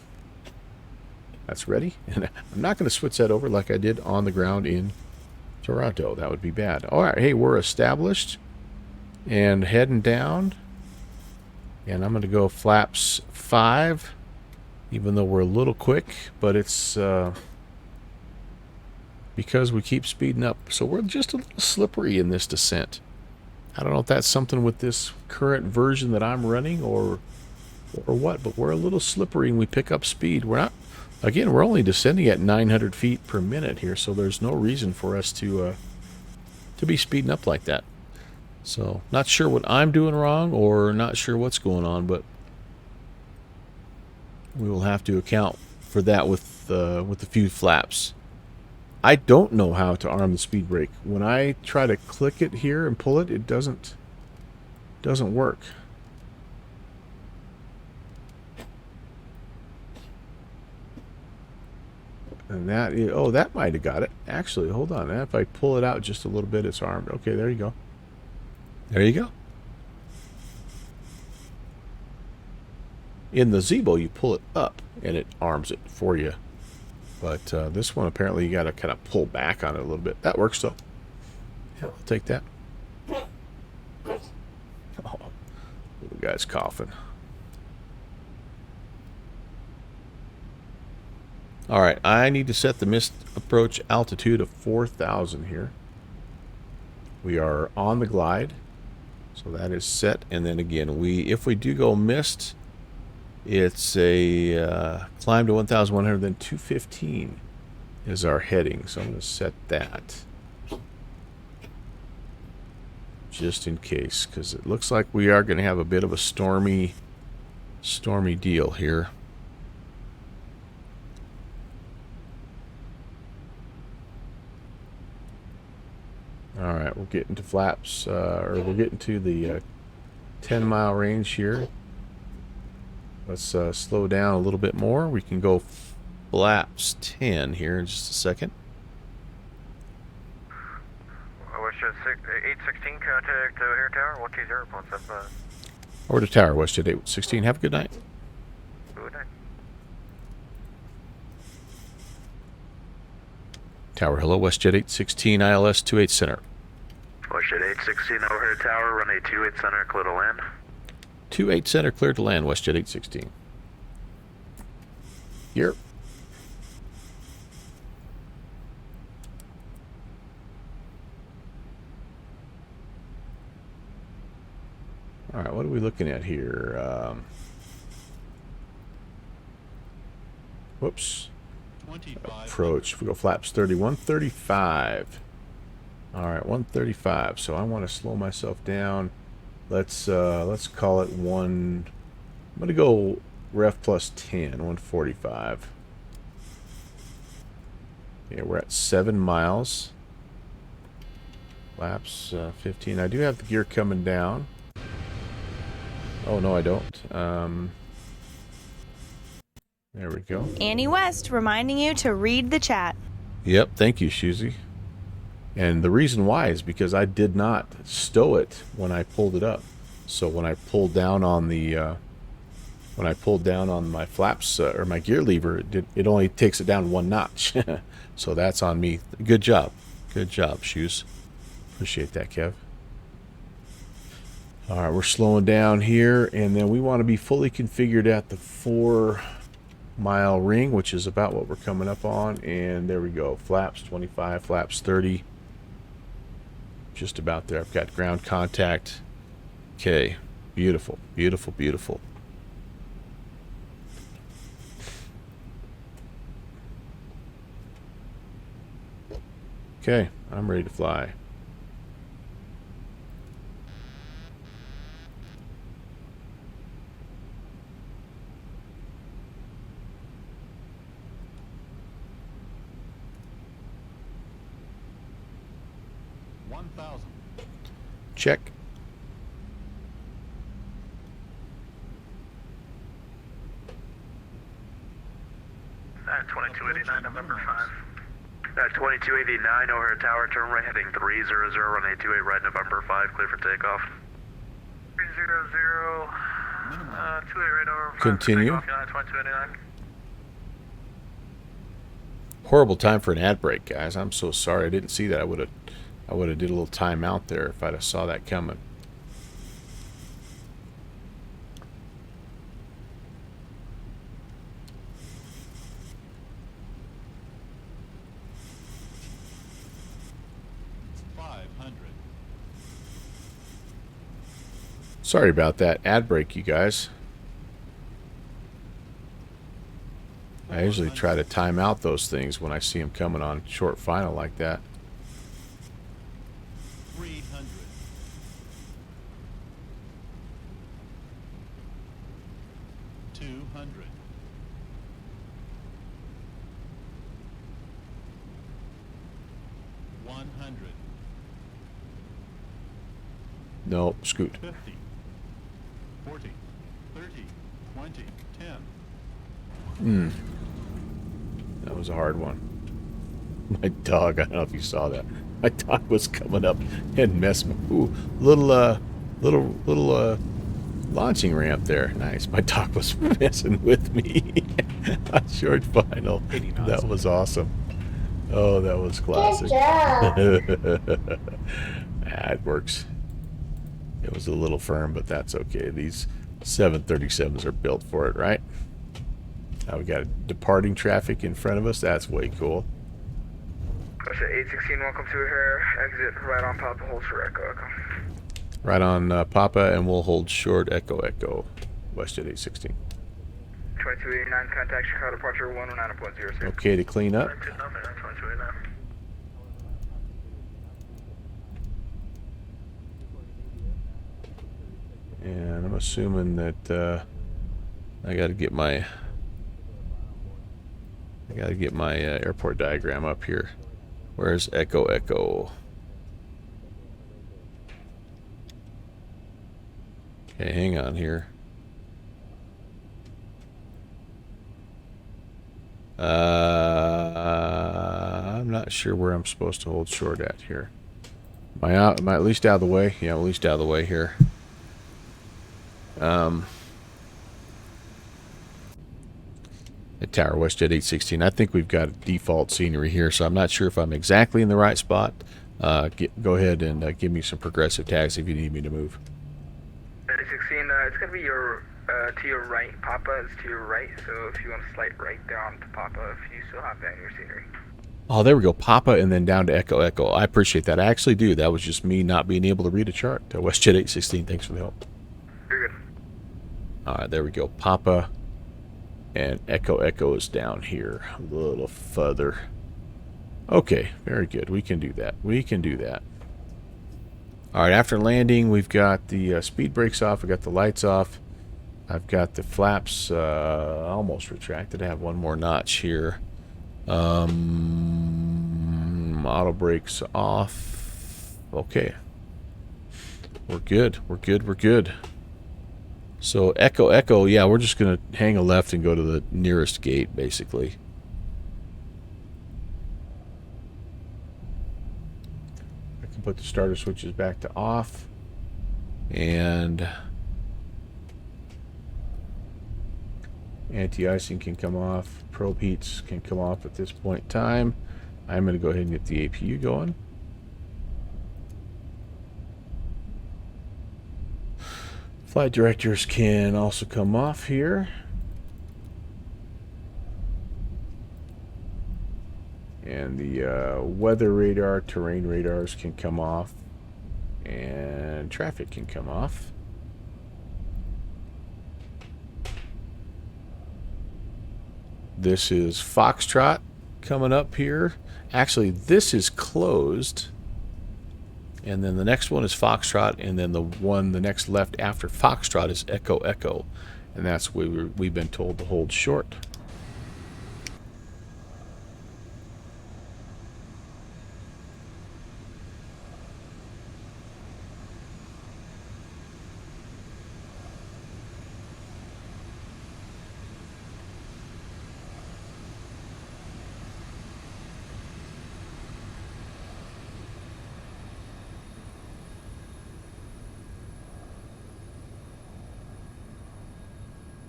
That's ready. And I'm not going to switch that over like I did on the ground in Toronto. That would be bad. All right, hey, we're established and heading down. And I'm going to go flaps 5, even though we're a little quick, but it's because we keep speeding up. So we're just a little slippery in this descent. I don't know if that's something with this current version that I'm running or what, but we're a little slippery and we pick up speed. We're not, again, we're only descending at 900 feet per minute here, so there's no reason for us to be speeding up like that. So, not sure what I'm doing wrong or not sure what's going on, but we will have to account for that with a few flaps. I don't know how to arm the speed brake. When I try to click it here and pull it, it doesn't work. And that is, oh, that might have got it. Actually, hold on. If I pull it out just a little bit, it's armed. Okay, there you go. There you go. In the Zibo, you pull it up, and it arms it for you. But this one, apparently, you got to kind of pull back on it a little bit. That works, though. Yeah, I'll take that. Oh, little guy's coughing. All right, I need to set the mist approach altitude of 4,000 here. We are on the glide, so that is set. And then again, if we do go mist, it's a climb to 1,100, then 215 is our heading. So I'm going to set that just in case, because it looks like we are going to have a bit of a stormy deal here. All right, we're getting to flaps, or we're getting to the 10-mile range here. Let's slow down a little bit more. We can go flaps 10 here in just a second. WestJet 816, contact O'Hare Tower, 120.75. Over to tower, WestJet 816. Have a good night. Good night. Tower, hello, WestJet 816, ILS 28 Center. WestJet 816, O'Hare Tower, runway 28 Center, clear to land. 28 Center, clear to land, WestJet 816. Here. All right, what are we looking at here? Whoops. Approach. If we go flaps 30, 135. All right, 135. So I want to slow myself down. Let's call it one. I'm gonna go ref plus 10, 145. Yeah, we're at 7 miles. Flaps 15. I do have the gear coming down. Oh no, I don't. There we go. Annie West reminding you to read the chat. Yep, thank you, Shuzi. And the reason why is because I did not stow it when I pulled it up. So when I pulled down on the my flaps or my gear lever, it only takes it down 1 notch. So that's on me. Good job, Shoes. Appreciate that, Kev. All right, we're slowing down here, and then we want to be fully configured at the 4-mile ring, which is about what we're coming up on. And there we go. Flaps 25, flaps 30. Just about there. I've got ground contact. Okay. Beautiful, beautiful, beautiful. Okay, I'm ready to fly. Check. 2289, November 5. 2289, O'Hare Tower, turn right heading 300, runway 28 right, November 5, clear for takeoff. 300, 28 right, November 5. Continue. Takeoff, 2289. Horrible time for an ad break, guys. I'm so sorry. I didn't see that. I would have did a little time out there if I'd have saw that coming. Sorry about that ad break, you guys. I usually try to time out those things when I see them coming on short final like that. 300. 200. 100. No, scoot. 50. 40. 30. 20. 10. That was a hard one. My dog, I don't know if you saw that. My dog was coming up and messing with, ooh, little launching ramp there. Nice. My dog was messing with me on short final. That was awesome. Oh, that was classic. It works. It was a little firm, but that's okay. These 737s are built for it, right? Now we got departing traffic in front of us. That's way cool. Russia 816, welcome to here. Exit right on Papa, hold short Echo Echo. Right on Papa, and we'll hold short Echo Echo, WestJet 816. 2289, contact Chicago departure 109.06. Okay to clean up. And I'm assuming that I got to get my airport diagram up here. Where's Echo Echo? Okay, hang on here. I'm not sure where I'm supposed to hold short at here. Am I at least out of the way? Yeah, at least out of the way here. At Tower WestJet 816. I think we've got default scenery here, so I'm not sure if I'm exactly in the right spot. Go ahead and give me some progressive tags if you need me to move. 816, it's going to be your to your right. Papa is to your right, so if you want to slide right down to Papa, if you still have that in your scenery. Oh, there we go. Papa and then down to Echo Echo. I appreciate that. I actually do. That was just me not being able to read a chart. WestJet 816, thanks for the help. You're good. All right, there we go. Papa and Echo Echo is down here a little further. Okay, very good. We can do that. We can do that. All right, after landing, we've got the speed brakes off. We've got the lights off. I've got the flaps almost retracted. I have one more notch here. Auto brakes off. Okay. We're good. We're good. We're good. So Echo Echo, yeah, we're just going to hang a left and go to the nearest gate, basically. I can put the starter switches back to off. And anti-icing can come off. Probe heats can come off at this point in time. I'm going to go ahead and get the APU going. Flight directors can also come off here. And the weather radar, terrain radars can come off. And traffic can come off. This is Foxtrot coming up here. Actually, this is closed. And then the next one is Foxtrot, and then the next left after Foxtrot is Echo Echo. And that's where we've been told to hold short.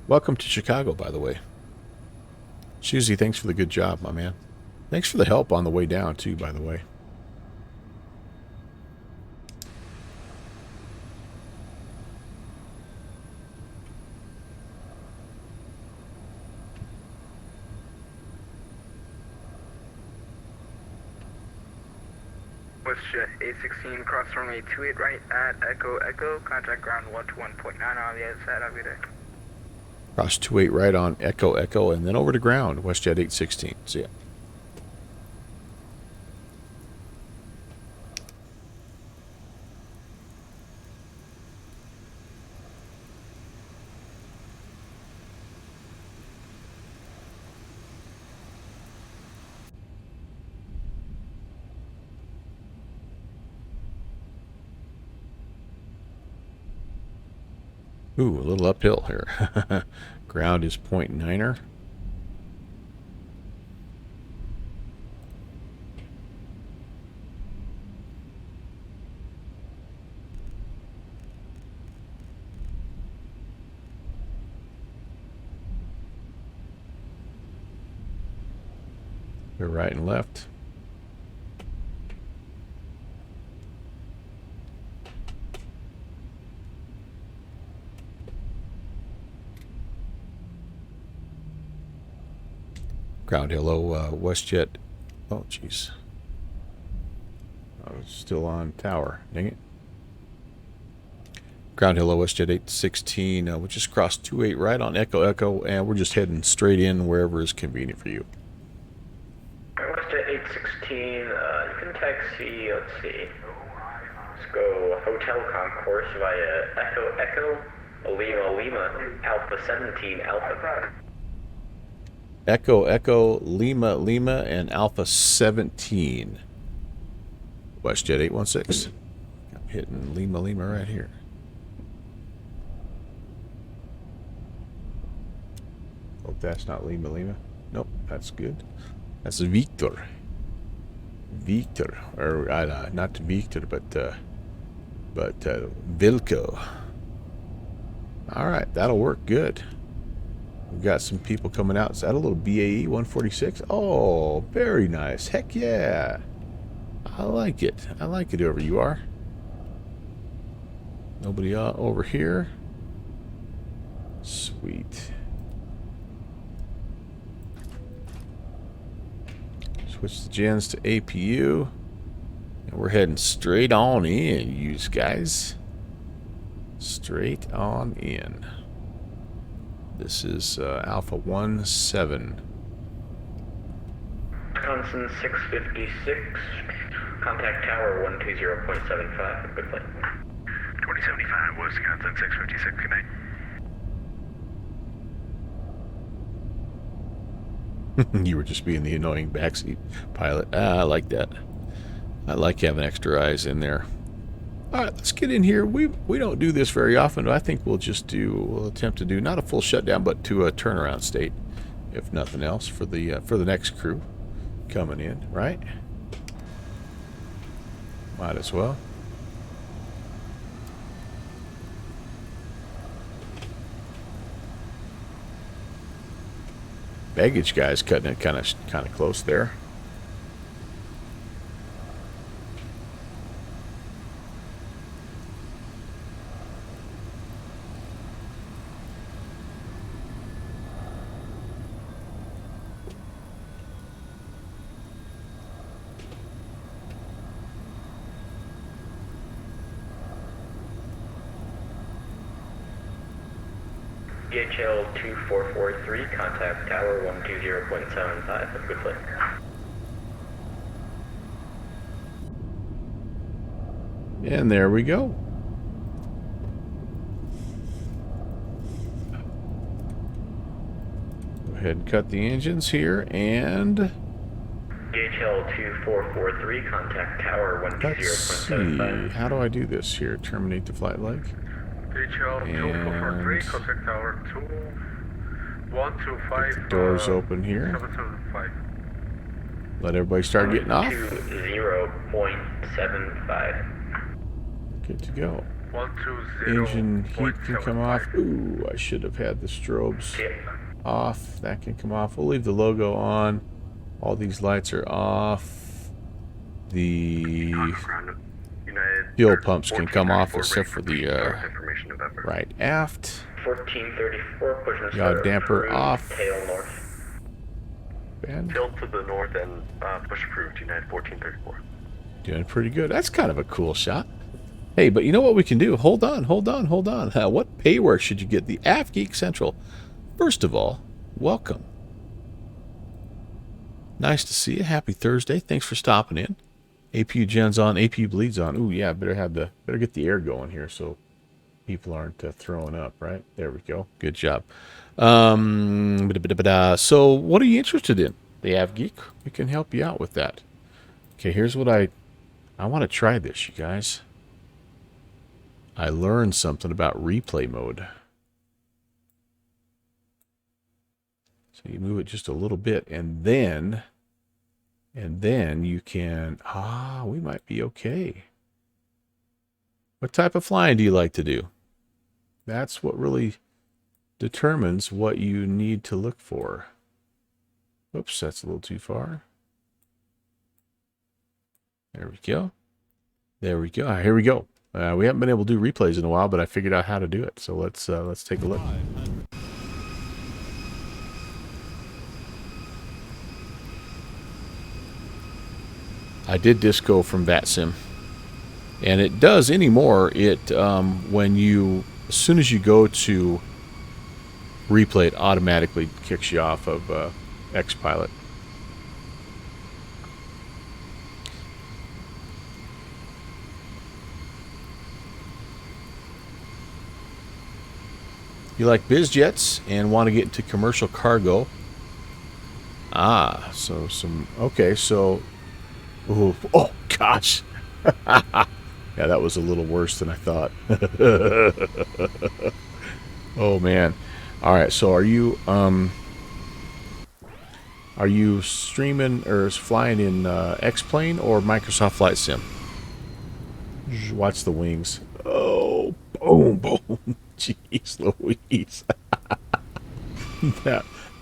Welcome to Chicago, by the way. Susie, thanks for the good job, my man. Thanks for the help on the way down, too, by the way. WestJet 816, cross runway 28 right at Echo Echo, contact ground 121.9 on the other side of your day. Cross 28 right on Echo Echo, and then over to ground, WestJet 816. See ya. Ooh, a little uphill here. Ground is 0.9er. Clear right and left. Ground hello, WestJet. Oh, jeez. I was still on tower. Dang it. Ground hello, WestJet 816. We just crossed 28 right on Echo Echo, and we're just heading straight in wherever is convenient for you. WestJet 816, you can taxi, let's see. Let's go Hotel Concourse via Echo Echo, Lima Lima, Alpha 17 Alpha. Echo Echo, Lima Lima, and Alpha 17. WestJet 816. I'm hitting Lima Lima right here. Hope that's not Lima Lima. Nope, that's good. That's Victor. Victor, or not Victor, but Vilko. All right, that'll work good. We've got some people coming out. Is that a little BAE 146? Oh, very nice. Heck yeah. I like it. I like it over you are. Nobody over here. Sweet. Switch the gens to APU. And we're heading straight on in, you guys. Straight on in. This is Alpha 17. Wisconsin 656. Contact tower 120.75. Good flight. 2075, Wisconsin 656, good night. You were just being the annoying backseat pilot. I like that. I like having extra eyes in there. All right, let's get in here. We don't do this very often, but I think we'll attempt to do not a full shutdown, but to a turnaround state, if nothing else, for the next crew coming in, right? Might as well. Baggage guy's cutting it kind of close there. DHL 2443, contact tower 120.75. Have a good flight. And there we go. Go ahead and cut the engines here, and DHL 2443, contact tower let's see. 120.75. How do I do this here? Terminate the flight leg. DHL 2443, And contact tower 2125. get the doors open here. 775. Let everybody start getting off. 120.75. Good to go. 120. Engine heat can come off. Ooh, I should have had the strobes Yep. off. That can come off. We'll leave the logo on. All these lights are off. The fuel pumps can come off except for the right aft. 1434, pushing Yaw start damper approved, off. tail north. And Tilt to the north and push approved, United 1434. doing pretty good. That's kind of a cool shot. Hey, but you know what we can do? Hold on. What pay work should you get? The Aft Geek Central. First of all, welcome. Nice to see you. Happy Thursday. Thanks for stopping in. APU Gen's on. APU Bleed's on. Ooh, yeah. Better get the air going here so people aren't throwing up. Right there we go. Good job. So, what are you interested in? The Aft Geek. We can help you out with that. Okay, here's what I want to try this, you guys. I learned something about replay mode. So you move it just a little bit, and then you can, we might be okay. What type of flying do you like to do? That's what really determines what you need to look for. Oops, that's a little too far. There we go. There we go. Here we go. We haven't been able to do replays in a while, but I figured out how to do it. So let's take a look. 500. I did disco from VATSIM, and it does anymore. It when you, as soon as you go to replay, it automatically kicks you off of XPilot. You like biz jets and want to get into commercial cargo? So some, okay, so, ooh, oh gosh. Yeah, that was a little worse than I thought. Oh man. All right, so are you streaming or flying in X-Plane or Microsoft Flight Sim? Watch the wings. Oh, boom, boom. Jeez Louise.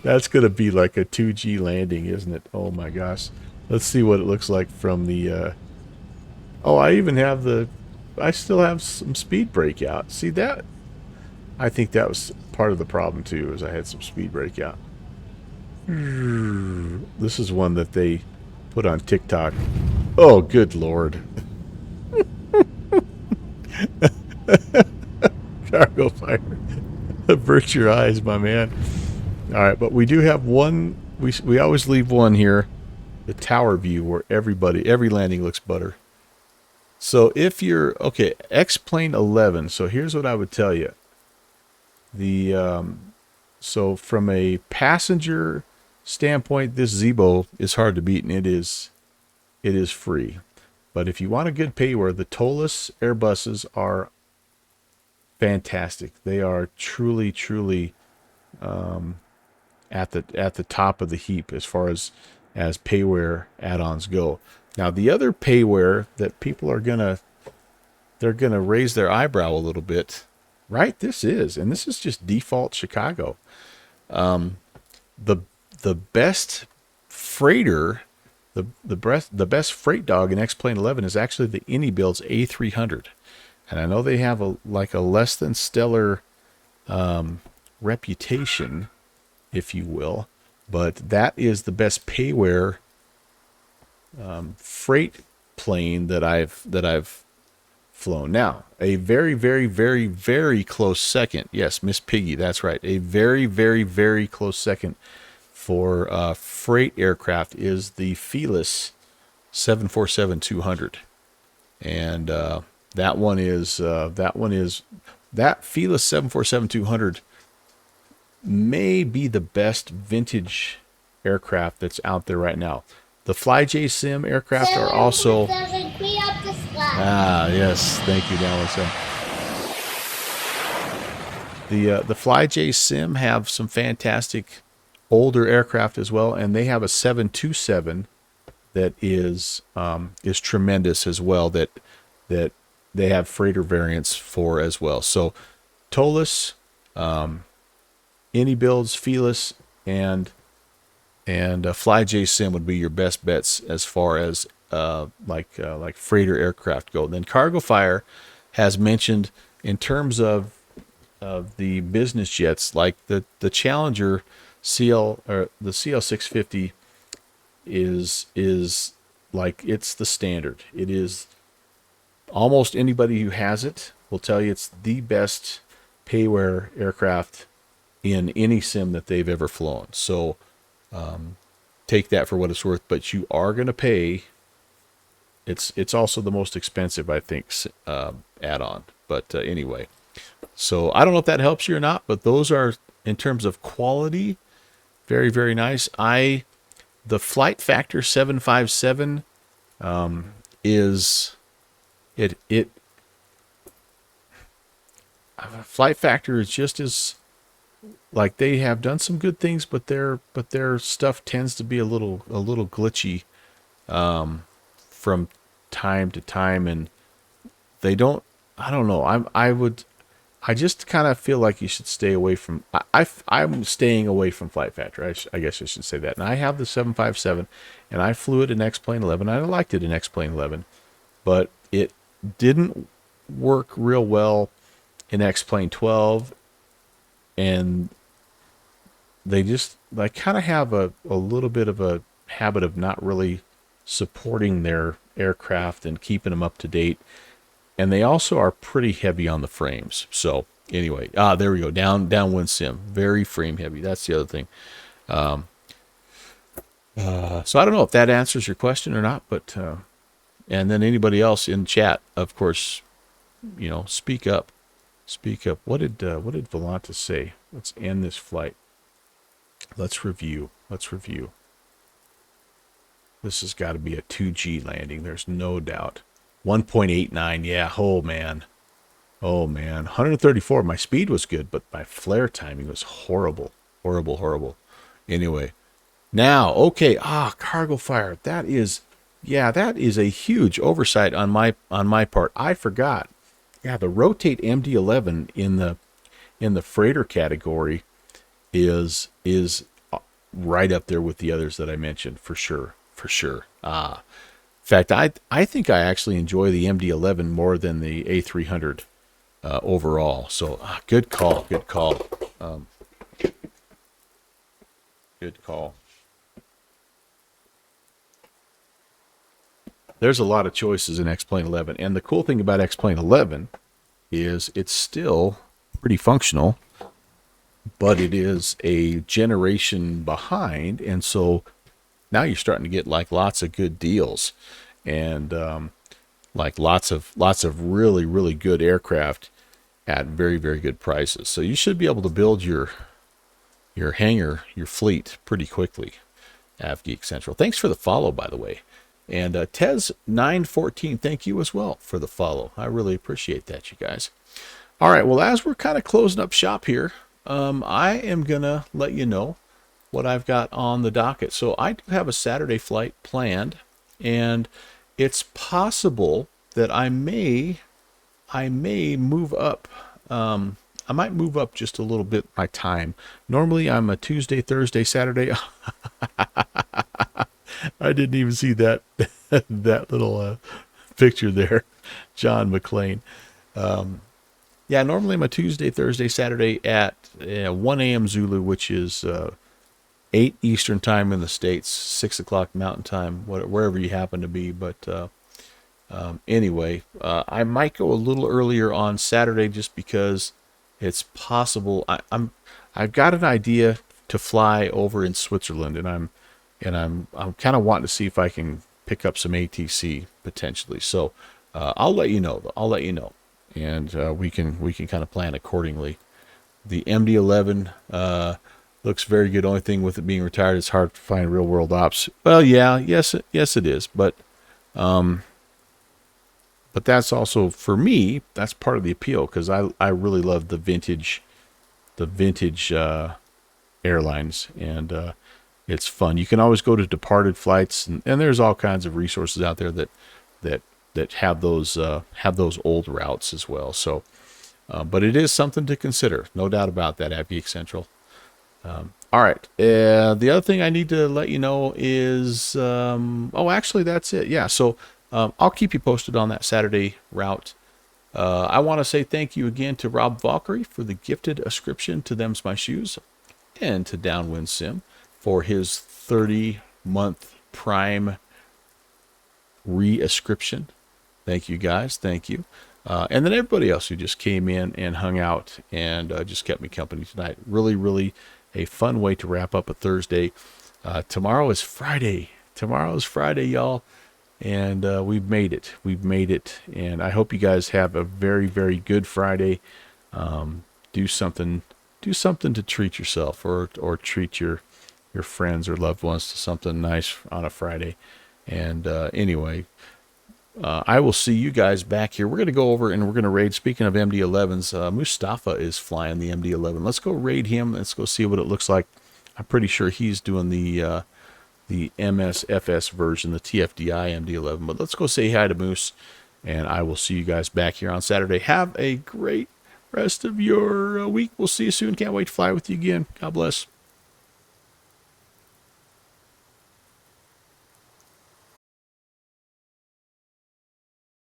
That's going to be like a 2G landing, isn't it? Oh my gosh. Let's see what it looks like from the... Oh, I even have the... I still have some speed breakout. See that? I think that was part of the problem too, is I had some speed breakout. This is one that they put on TikTok. Oh, good Lord. Cargo fire. Avert your eyes, my man. All right, but we do have one. We always leave one here, the tower view, where every landing looks butter. So if you're okay, X-Plane 11. So here's what I would tell you. So from a passenger standpoint, this Zibo is hard to beat, and it is free. But if you want a good payware, the tollless Airbuses are fantastic. They are truly at the top of the heap as far as payware add-ons go. Now the other payware that people are gonna raise their eyebrow a little bit, right? This is just default Chicago. The best freighter, the best freight dog in X-Plane 11 is actually the AnyBuild's A300. And I know they have a less than stellar reputation, if you will, but that is the best payware freight plane that I've flown. Now, a very, very, very, very close second. Yes, Miss Piggy, that's right. A very, very, very close second for freight aircraft is the Felis 747-200, and that Felis 747-200 may be the best vintage aircraft that's out there right now. The FlyJ Sim aircraft are also... yes, thank you, Dallas. The FlyJ Sim have some fantastic older aircraft as well, and they have a 727 that is tremendous as well, that they have freighter variants for as well. So tollless, AnyBuilds, Felis, and FlyJ Sim would be your best bets as far as like freighter aircraft go. Then Cargo Fire has mentioned in terms of the business jets, like the Challenger CL or the CL650 is like, it's the standard. It is, almost anybody who has it will tell you it's the best payware aircraft in any sim that they've ever flown. So take that for what it's worth, but you are going to pay. It's also the most expensive, I think, add-on. But anyway, so I don't know if that helps you or not, but those are, in terms of quality, very, very nice. The Flight Factor 757 is... Flight Factor is just as, like, they have done some good things, but their stuff tends to be a little glitchy from time to time, and they don't. I don't know. I just kind of feel like you should stay away from. I'm staying away from Flight Factory. I guess I should say that. And I have the 757, and I flew it in X-Plane 11. I liked it in X-Plane 11, but it didn't work real well in X-Plane 12, and they kind of have a little bit of a habit of not really supporting their aircraft and keeping them up to date. And they also are pretty heavy on the frames. So anyway, there we go. Downwind sim, very frame heavy. That's the other thing. So I don't know if that answers your question or not, but and then anybody else in chat, of course, speak up. Speak up. What did Volanta say? Let's end this flight. Let's review. This has got to be a 2G landing. There's no doubt. 1.89, yeah. Oh man. 134. My speed was good, but my flare timing was horrible. Horrible. Anyway, now, okay. Cargo fire. That is a huge oversight on my part. I forgot. Yeah, the Rotate MD-11 in the freighter category is right up there with the others that I mentioned for sure. In fact, I think I actually enjoy the MD-11 more than the A300 overall. So good call. Good call. There's a lot of choices in X-Plane 11, and the cool thing about X-Plane 11 is it's still pretty functional, but it is a generation behind, and so now you're starting to get like lots of good deals, and like lots of really, really good aircraft at very, very good prices. So you should be able to build your hangar, your fleet pretty quickly. AvGeek Central. Thanks for the follow, by the way. And Tez914, thank you as well for the follow. I really appreciate that, you guys. All right, well, as we're kind of closing up shop here, I am going to let you know what I've got on the docket. So I do have a Saturday flight planned, and it's possible that I may move up. I might move up just a little bit my time. Normally I'm a Tuesday, Thursday, Saturday. I didn't even see that that little picture there, John McLean. Yeah, normally I'm a Tuesday, Thursday, Saturday at 1 a.m. Zulu, which is 8 Eastern time in the States, 6 o'clock Mountain time, wherever you happen to be. But anyway, I might go a little earlier on Saturday just because it's possible. I've got an idea to fly over in Switzerland, and I'm kind of wanting to see if I can pick up some ATC potentially. So I'll let you know. And we can kind of plan accordingly. The MD-11 looks very good. Only thing with it being retired, it's hard to find real world ops. Well, yes it is. But that's also, for me, that's part of the appeal, because I really love the vintage airlines, and it's fun. You can always go to departed flights, and there's all kinds of resources out there that have those old routes as well. So, but it is something to consider, no doubt about that. At Geek Central. All right. The other thing I need to let you know is, actually that's it. Yeah. So I'll keep you posted on that Saturday route. I want to say thank you again to Rob Valkyrie for the gifted ascription to Them's My Shoes, and to Downwind Sim for his 30-month Prime re-ascription. Thank you, guys. Thank you. And then everybody else who just came in and hung out and just kept me company tonight. Really, really a fun way to wrap up a Thursday. Tomorrow is Friday. Y'all. And we've made it. And I hope you guys have a very, very good Friday. Do something to treat yourself, or treat your friends or loved ones to something nice on a Friday. And anyway, I will see you guys back here. We're going to go over and we're going to raid. Speaking of MD-11s, Mustafa is flying the MD-11. Let's go raid him. Let's go see what it looks like. I'm pretty sure he's doing the MSFS version, the TFDI MD-11. But let's go say hi to Moose, and I will see you guys back here on Saturday. Have a great rest of your week. We'll see you soon. Can't wait to fly with you again. God bless.